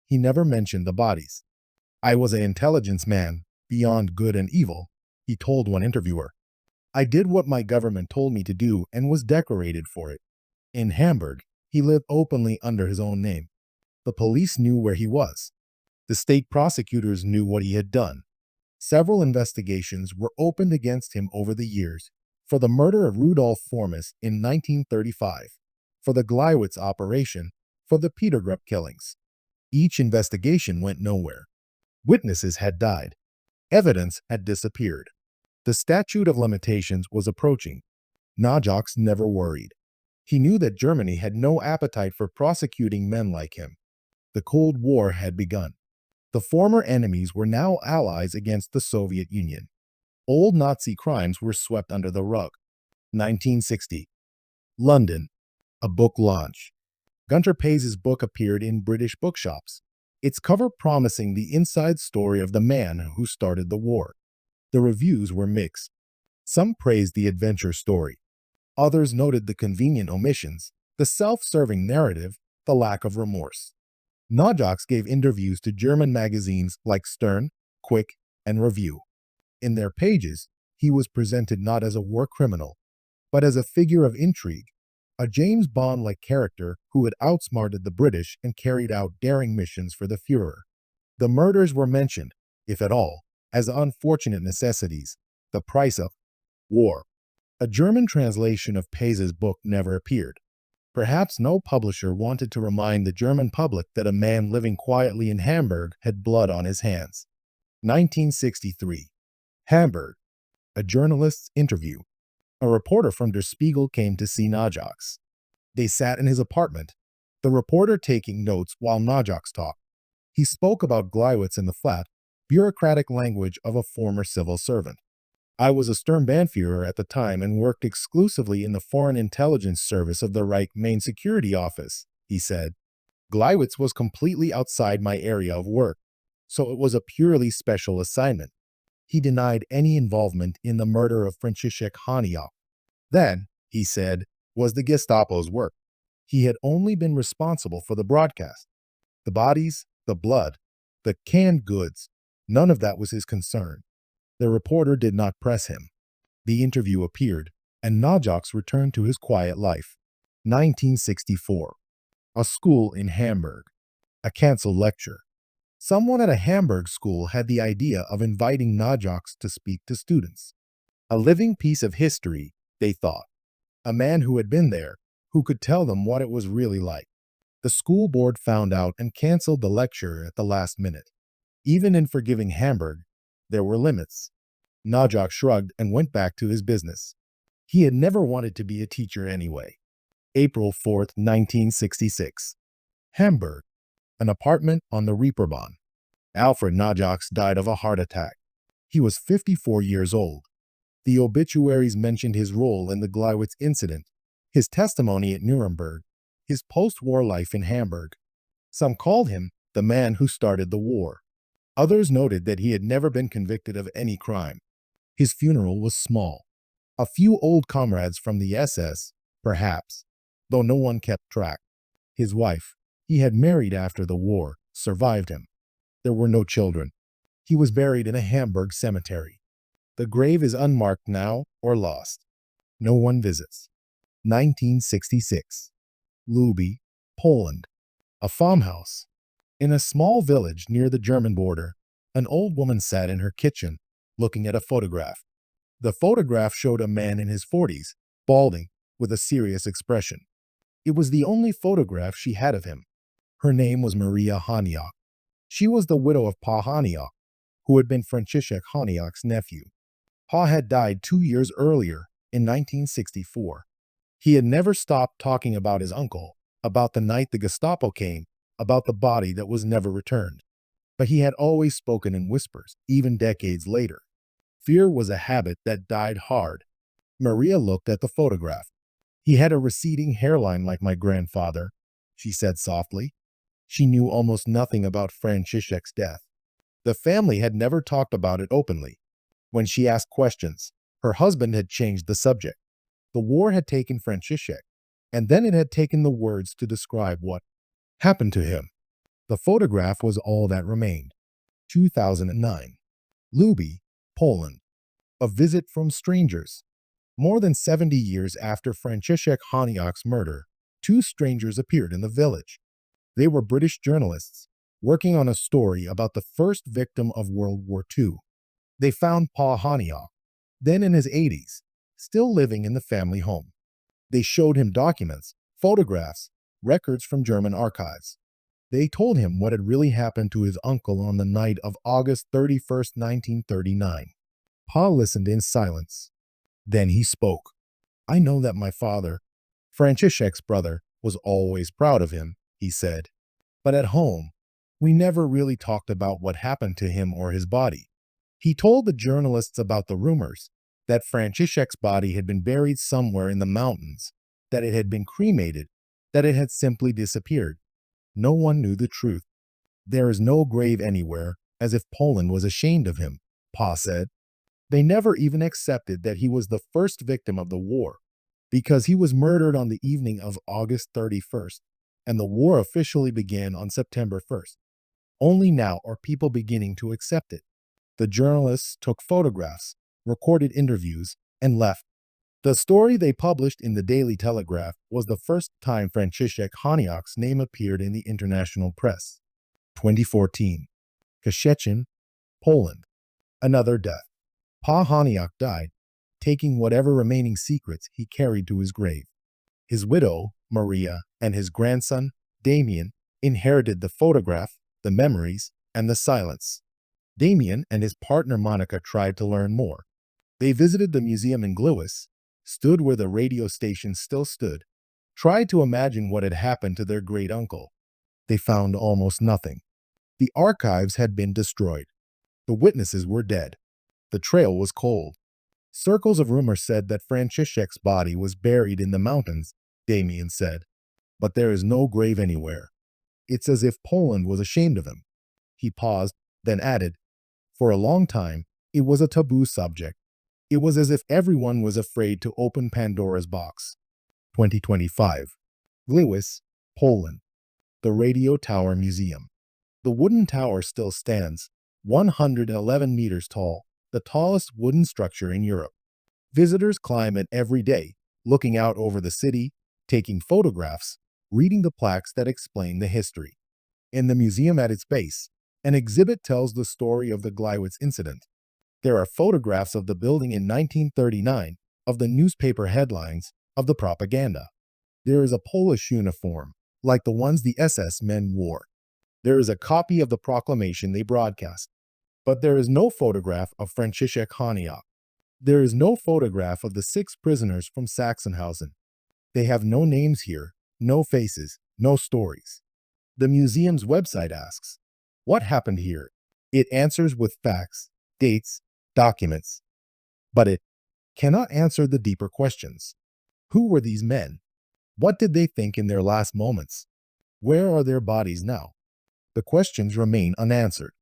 He never mentioned the bodies. "I was an intelligence man, beyond good and evil," he told one interviewer. "I did what my government told me to do and was decorated for it." In Hamburg, he lived openly under his own name. The police knew where he was. The state prosecutors knew what he had done. Several investigations were opened against him over the years: for the murder of Rudolf Formus in 1935, for the Gleiwitz operation, for the Petergruppe killings. Each investigation went nowhere. Witnesses had died. Evidence had disappeared. The statute of limitations was approaching. Naujocks never worried. He knew that Germany had no appetite for prosecuting men like him. The Cold War had begun. The former enemies were now allies against the Soviet Union. Old Nazi crimes were swept under the rug. 1960. London. A book launch. Gunter Pace's book appeared in British bookshops, its cover promising the inside story of the man who started the war. The reviews were mixed. Some praised the adventure story. Others noted the convenient omissions, the self-serving narrative, the lack of remorse. Naujocks gave interviews to German magazines like Stern, Quick, and Review. In their pages, he was presented not as a war criminal, but as a figure of intrigue, a James Bond-like character who had outsmarted the British and carried out daring missions for the Führer. The murders were mentioned, if at all, as unfortunate necessities, the price of war. A German translation of Pace's book never appeared. Perhaps no publisher wanted to remind the German public that a man living quietly in Hamburg had blood on his hands. 1963. Hamburg. A journalist's interview. A reporter from Der Spiegel came to see Naujocks. They sat in his apartment, the reporter taking notes while Naujocks talked. He spoke about Gleiwitz in the flat, bureaucratic language of a former civil servant. "I was a Sturmbannführer at the time and worked exclusively in the Foreign Intelligence Service of the Reich Main Security Office," he said. "Gleiwitz was completely outside my area of work, so it was a purely special assignment." He denied any involvement in the murder of Franciszek Honiok. That, he said, was the Gestapo's work. He had only been responsible for the broadcast. The bodies, the blood, the canned goods, none of that was his concern. The reporter did not press him. The interview appeared, and Naujocks returned to his quiet life. 1964. A school in Hamburg. A canceled lecture. Someone at a Hamburg school had the idea of inviting Naujocks to speak to students. A living piece of history, they thought. A man who had been there, who could tell them what it was really like. The school board found out and canceled the lecture at the last minute. Even in forgiving Hamburg, there were limits. Naujocks shrugged and went back to his business. He had never wanted to be a teacher anyway. April 4, 1966. Hamburg. An apartment on the Reeperbahn. Alfred Naujocks died of a heart attack. He was 54 years old. The obituaries mentioned his role in the Gleiwitz incident, his testimony at Nuremberg, his post-war life in Hamburg. Some called him the man who started the war. Others noted that he had never been convicted of any crime. His funeral was small. A few old comrades from the SS, perhaps, though no one kept track. His wife, he had married after the war, survived him. There were no children. He was buried in a Hamburg cemetery. The grave is unmarked now or lost. No one visits. 1966. Luby, Poland. A farmhouse. In a small village near the German border, an old woman sat in her kitchen, looking at a photograph. The photograph showed a man in his 40s, balding, with a serious expression. It was the only photograph she had of him. Her name was Maria Honiok. She was the widow of Pa Honiok, who had been Franciszek Honiok's nephew. Pa had died 2 years earlier, in 1964. He had never stopped talking about his uncle, about the night the Gestapo came, about the body that was never returned. But he had always spoken in whispers, even decades later. Fear was a habit that died hard. Maria looked at the photograph. He had a receding hairline like my grandfather, she said softly. She knew almost nothing about Franciszek's death. The family had never talked about it openly. When she asked questions, her husband had changed the subject. The war had taken Franciszek, and then it had taken the words to describe what happened to him. The photograph was all that remained. 2009. Luby, Poland. A visit from strangers. More than 70 years after Franciszek Honiok's murder, two strangers appeared in the village. They were British journalists, working on a story about the first victim of World War II. They found Pa Honiok, then in his 80s, still living in the family home. They showed him documents, photographs, records from German archives. They told him what had really happened to his uncle on the night of August 31st, 1939. Pa listened in silence. Then he spoke. I know that my father, Franciszek's brother, was always proud of him, he said. But at home, we never really talked about what happened to him or his body. He told the journalists about the rumors that Franciszek's body had been buried somewhere in the mountains, that it had been cremated, that it had simply disappeared. No one knew the truth. There is no grave anywhere, as if Poland was ashamed of him, Pa said. They never even accepted that he was the first victim of the war, because he was murdered on the evening of August 31st, and the war officially began on September 1st. Only now are people beginning to accept it. The journalists took photographs, recorded interviews, and left. The story they published in the Daily Telegraph was the first time Franciszek Honiok's name appeared in the international press. 2014. Kaszecin, Poland. Another death. Pa Honiok died, taking whatever remaining secrets he carried to his grave. His widow, Maria, and his grandson, Damien, inherited the photograph, the memories, and the silence. Damien and his partner Monica tried to learn more. They visited the museum in Gleiwitz, stood where the radio station still stood, tried to imagine what had happened to their great-uncle. They found almost nothing. The archives had been destroyed. The witnesses were dead. The trail was cold. Circles of rumor said that Franciszek's body was buried in the mountains, Damien said. But there is no grave anywhere. It's as if Poland was ashamed of him. He paused, then added, for a long time, it was a taboo subject. It was as if everyone was afraid to open Pandora's box. 2025. Gleiwitz, Poland. The Radio Tower Museum. The wooden tower still stands, 111 meters tall, the tallest wooden structure in Europe. Visitors climb it every day, looking out over the city, taking photographs, reading the plaques that explain the history. In the museum at its base, an exhibit tells the story of the Gleiwitz incident. There are photographs of the building in 1939, of the newspaper headlines, of the propaganda. There is a Polish uniform, like the ones the SS men wore. There is a copy of the proclamation they broadcast. But there is no photograph of Franciszek Honiok. There is no photograph of the 6 prisoners from Sachsenhausen. They have no names here, no faces, no stories. The museum's website asks, what happened here? It answers with facts, dates, documents. But it cannot answer the deeper questions. Who were these men? What did they think in their last moments? Where are their bodies now? The questions remain unanswered.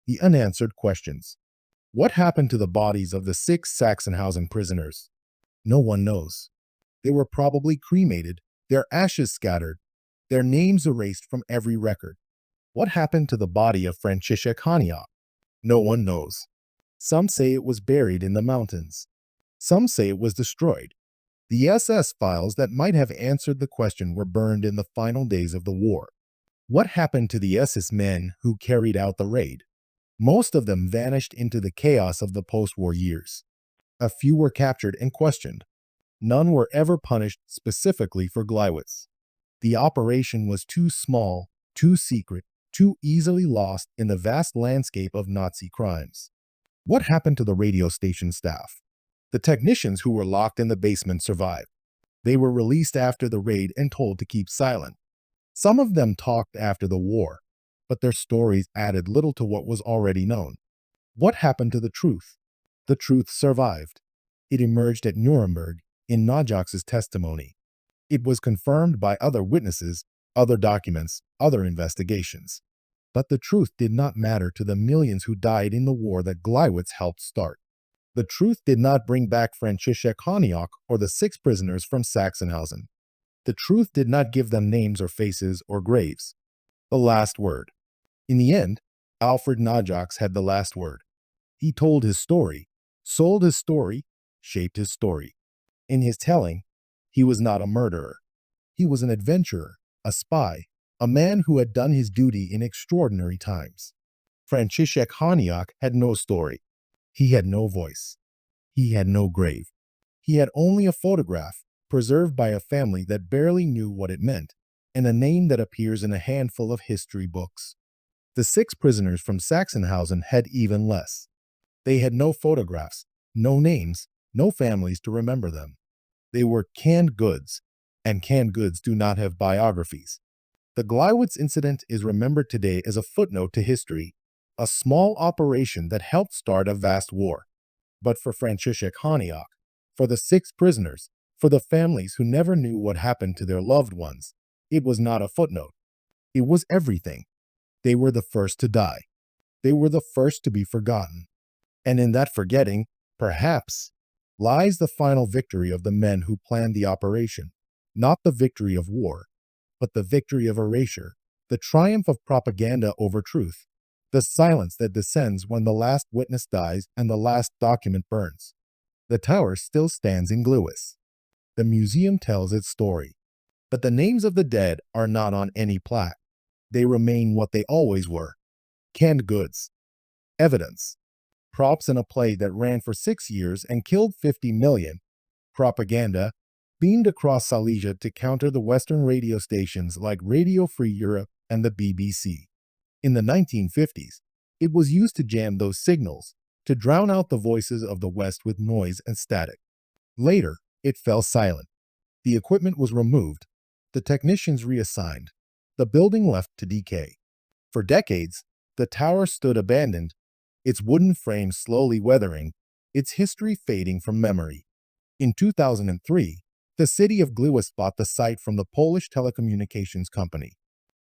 The unanswered questions. What happened to the bodies of the 6 Sachsenhausen prisoners? No one knows. They were probably cremated, their ashes scattered, their names erased from every record. What happened to the body of Franciszek Honiok? No one knows. Some say it was buried in the mountains. Some say it was destroyed. The SS files that might have answered the question were burned in the final days of the war. What happened to the SS men who carried out the raid? Most of them vanished into the chaos of the post-war years. A few were captured and questioned. None were ever punished specifically for Gleiwitz. The operation was too small, too secret, too easily lost in the vast landscape of Nazi crimes. What happened to the radio station staff? The technicians who were locked in the basement survived. They were released after the raid and told to keep silent. Some of them talked after the war, but their stories added little to what was already known. What happened to the truth? The truth survived. It emerged at Nuremberg in Naujocks' testimony. It was confirmed by other witnesses, other documents, other investigations. But the truth did not matter to the millions who died in the war that Gleiwitz helped start. The truth did not bring back Franciszek Honiok or the 6 prisoners from Sachsenhausen. The truth did not give them names or faces or graves. The last word. In the end, Alfred Naujocks had the last word. He told his story, sold his story, shaped his story. In his telling, he was not a murderer. He was an adventurer, a spy, a man who had done his duty in extraordinary times. Franciszek Honiok had no story. He had no voice. He had no grave. He had only a photograph, preserved by a family that barely knew what it meant, and a name that appears in a handful of history books. The 6 prisoners from Sachsenhausen had even less. They had no photographs, no names, no families to remember them. They were canned goods, and canned goods do not have biographies. The Gleiwitz incident is remembered today as a footnote to history, a small operation that helped start a vast war. But for Franciszek Honiok, for the 6 prisoners, for the families who never knew what happened to their loved ones, it was not a footnote. It was everything. They were the first to die. They were the first to be forgotten. And in that forgetting, perhaps, lies the final victory of the men who planned the operation, not the victory of war, but the victory of erasure, the triumph of propaganda over truth, the silence that descends when the last witness dies and the last document burns. The tower still stands in Gleiwitz. The museum tells its story, but the names of the dead are not on any plaque. They remain what they always were: canned goods, evidence, props in a play that ran for 6 years and killed 50 million, propaganda beamed across Silesia to counter the Western radio stations like Radio Free Europe and the BBC. In the 1950s, it was used to jam those signals, to drown out the voices of the West with noise and static. Later, it fell silent. The equipment was removed, the technicians reassigned, the building left to decay. For decades, the tower stood abandoned, its wooden frame slowly weathering, its history fading from memory. In 2003, the city of Gleiwitz bought the site from the Polish telecommunications company.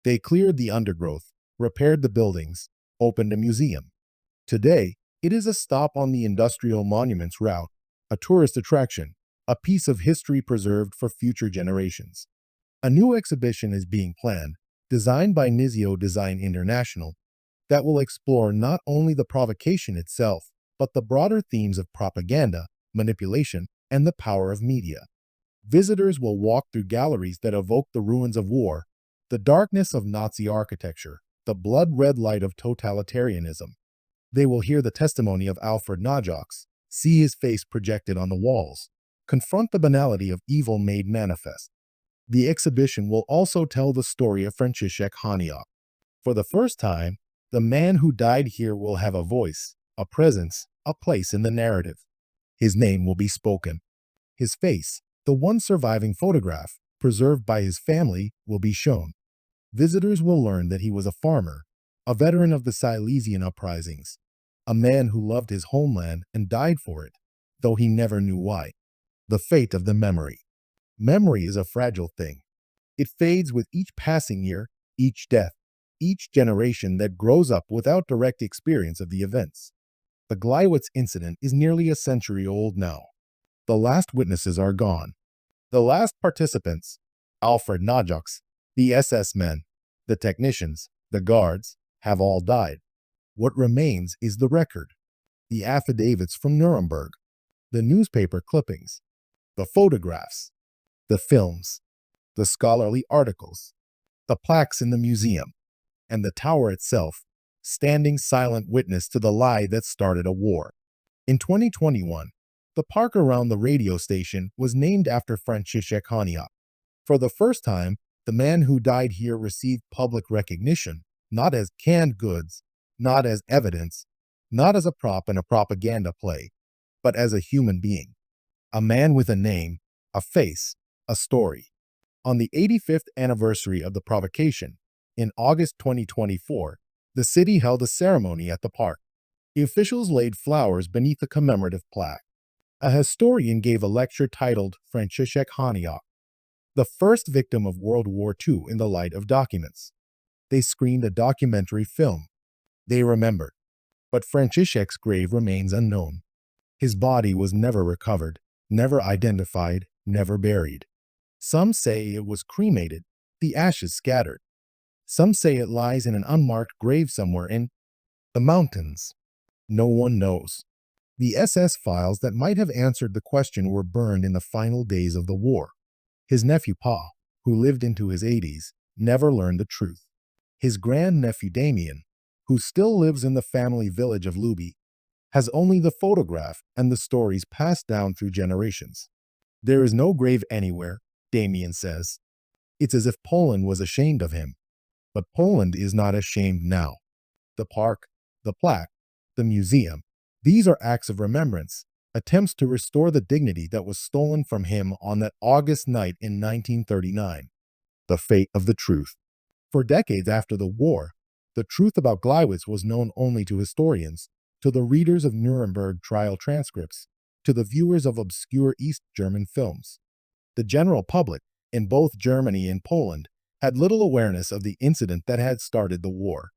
They cleared the undergrowth, repaired the buildings, opened a museum. Today, it is a stop on the industrial monuments route, a tourist attraction, a piece of history preserved for future generations. A new exhibition is being planned, designed by Nizio Design International, that will explore not only the provocation itself, but the broader themes of propaganda, manipulation, and the power of media. Visitors will walk through galleries that evoke the ruins of war, the darkness of Nazi architecture, the blood-red light of totalitarianism. They will hear the testimony of Alfred Naujocks, see his face projected on the walls, confront the banality of evil made manifest. The exhibition will also tell the story of Franciszek Honiok. For the first time, the man who died here will have a voice, a presence, a place in the narrative. His name will be spoken. His face, the one surviving photograph, preserved by his family, will be shown. Visitors will learn that he was a farmer, a veteran of the Silesian uprisings, a man who loved his homeland and died for it, though he never knew why. The fate of the memory. Memory is a fragile thing. It fades with each passing year, each death, each generation that grows up without direct experience of the events. The Gleiwitz incident is nearly a century old now. The last witnesses are gone. The last participants, Alfred Naujocks, the SS men, the technicians, the guards, have all died. What remains is the record, the affidavits from Nuremberg, the newspaper clippings, the photographs, the films, the scholarly articles, the plaques in the museum, and the tower itself, standing silent witness to the lie that started a war. In 2021, the park around the radio station was named after Franciszek Honiok. For the first time, the man who died here received public recognition, not as canned goods, not as evidence, not as a prop in a propaganda play, but as a human being. A man with a name, a face, a story. On the 85th anniversary of the provocation, in August 2024, the city held a ceremony at the park. The officials laid flowers beneath a commemorative plaque. A historian gave a lecture titled Franciszek Honiok, the first victim of World War II in the light of documents. They screened a documentary film. They remembered. But Franciszek's grave remains unknown. His body was never recovered, never identified, never buried. Some say it was cremated, the ashes scattered. Some say it lies in an unmarked grave somewhere in the mountains. No one knows. The SS files that might have answered the question were burned in the final days of the war. His nephew Pa, who lived into his 80s, never learned the truth. His grandnephew Damien, who still lives in the family village of Luby, has only the photograph and the stories passed down through generations. There is no grave anywhere, Damien says. It's as if Poland was ashamed of him. But Poland is not ashamed now. The park, the plaque, the museum, these are acts of remembrance, attempts to restore the dignity that was stolen from him on that August night in 1939. The fate of the truth. For decades after the war, the truth about Gleiwitz was known only to historians, to the readers of Nuremberg trial transcripts, to the viewers of obscure East German films. The general public, in both Germany and Poland, had little awareness of the incident that had started the war.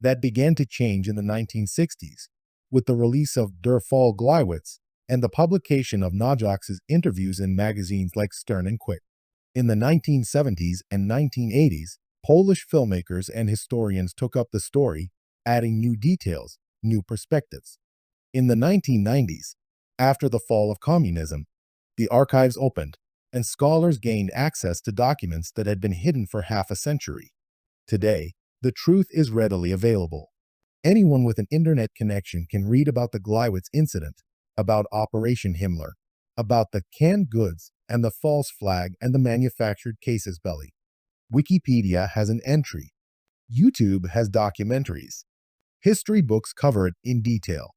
That began to change in the 1960s, with the release of Der Fall Gleiwitz and the publication of Naujocks' interviews in magazines like Stern and Quick. In the 1970s and 1980s, Polish filmmakers and historians took up the story, adding new details, new perspectives. In the 1990s, after the fall of communism, the archives opened, and scholars gained access to documents that had been hidden for half a century. Today, the truth is readily available. Anyone with an internet connection can read about the Gleiwitz incident, about Operation Himmler, about the canned goods and the false flag and the manufactured casus belli. Wikipedia has an entry. YouTube has documentaries. History books cover it in detail.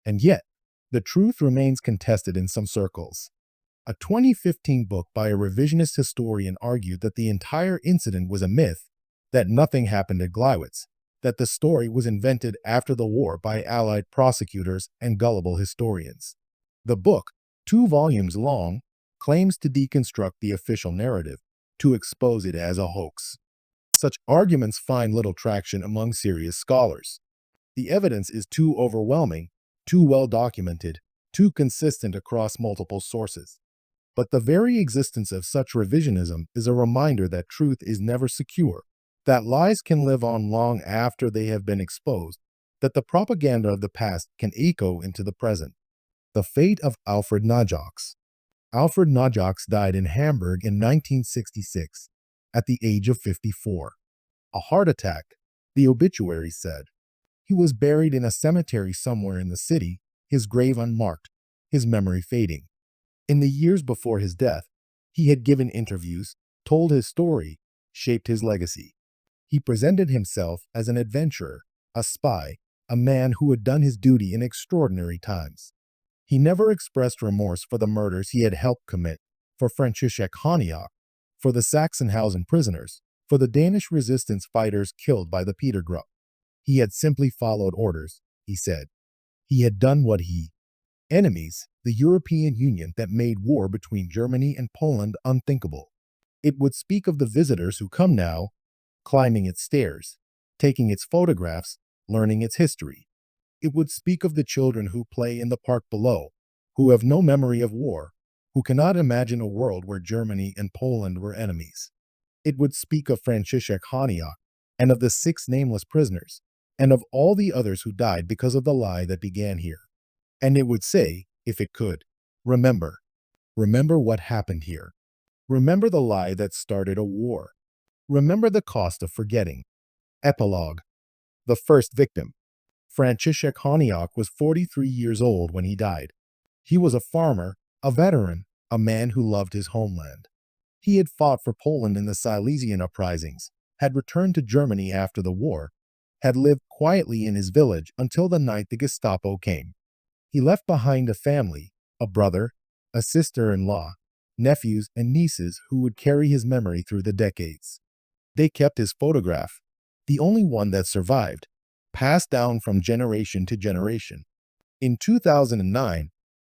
And yet, the truth remains contested in some circles. A 2015 book by a revisionist historian argued that the entire incident was a myth, that nothing happened at Gleiwitz, that the story was invented after the war by Allied prosecutors and gullible historians. The book, 2 volumes long, claims to deconstruct the official narrative, to expose it as a hoax. Such arguments find little traction among serious scholars. The evidence is too overwhelming, too well documented, too consistent across multiple sources. But the very existence of such revisionism is a reminder that truth is never secure, that lies can live on long after they have been exposed, that the propaganda of the past can echo into the present. The fate of Alfred Naujocks. Alfred Naujocks died in Hamburg in 1966, at the age of 54. A heart attack, the obituary said. He was buried in a cemetery somewhere in the city, his grave unmarked, his memory fading. In the years before his death, he had given interviews, told his story, shaped his legacy. He presented himself as an adventurer, a spy, a man who had done his duty in extraordinary times. He never expressed remorse for the murders he had helped commit, for Franciszek Honiok, for the Sachsenhausen prisoners, for the Danish resistance fighters killed by the Petergruppe. He had simply followed orders, he said. He had done what he enemies, the European Union that made war between Germany and Poland unthinkable. It would speak of the visitors who come now, climbing its stairs, taking its photographs, learning its history. It would speak of the children who play in the park below, who have no memory of war, who cannot imagine a world where Germany and Poland were enemies. It would speak of Franciszek Honiok and of the 6 nameless prisoners, and of all the others who died because of the lie that began here. And it would say, if it could, remember. Remember what happened here. Remember the lie that started a war. Remember the cost of forgetting. Epilogue. The first victim. Franciszek Honiok was 43 years old when he died. He was a farmer, a veteran, a man who loved his homeland. He had fought for Poland in the Silesian uprisings, had returned to Germany after the war, had lived quietly in his village until the night the Gestapo came. He left behind a family, a brother, a sister-in-law, nephews and nieces who would carry his memory through the decades. They kept his photograph, the only one that survived, passed down from generation to generation. In 2009,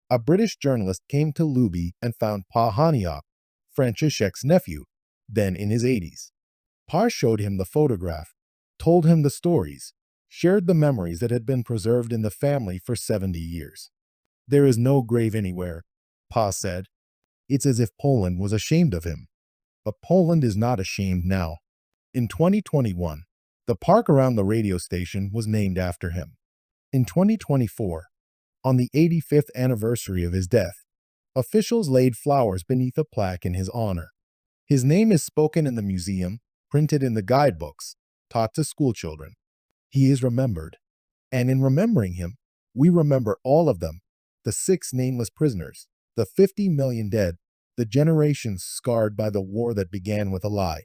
a British journalist came to Luby and found Pa Honiok, Franciszek's nephew, then in his 80s. Pa showed him the photograph, told him the stories, shared the memories that had been preserved in the family for 70 years. "There is no grave anywhere," Pa said. "It's as if Poland was ashamed of him." But Poland is not ashamed now. In 2021, the park around the radio station was named after him. In 2024, on the 85th anniversary of his death, officials laid flowers beneath a plaque in his honor. His name is spoken in the museum, printed in the guidebooks, taught to schoolchildren. He is remembered. And in remembering him, we remember all of them, the 6 nameless prisoners, the 50 million dead, the generations scarred by the war that began with a lie.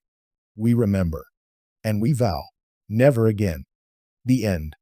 We remember. And we vow, never again. The end.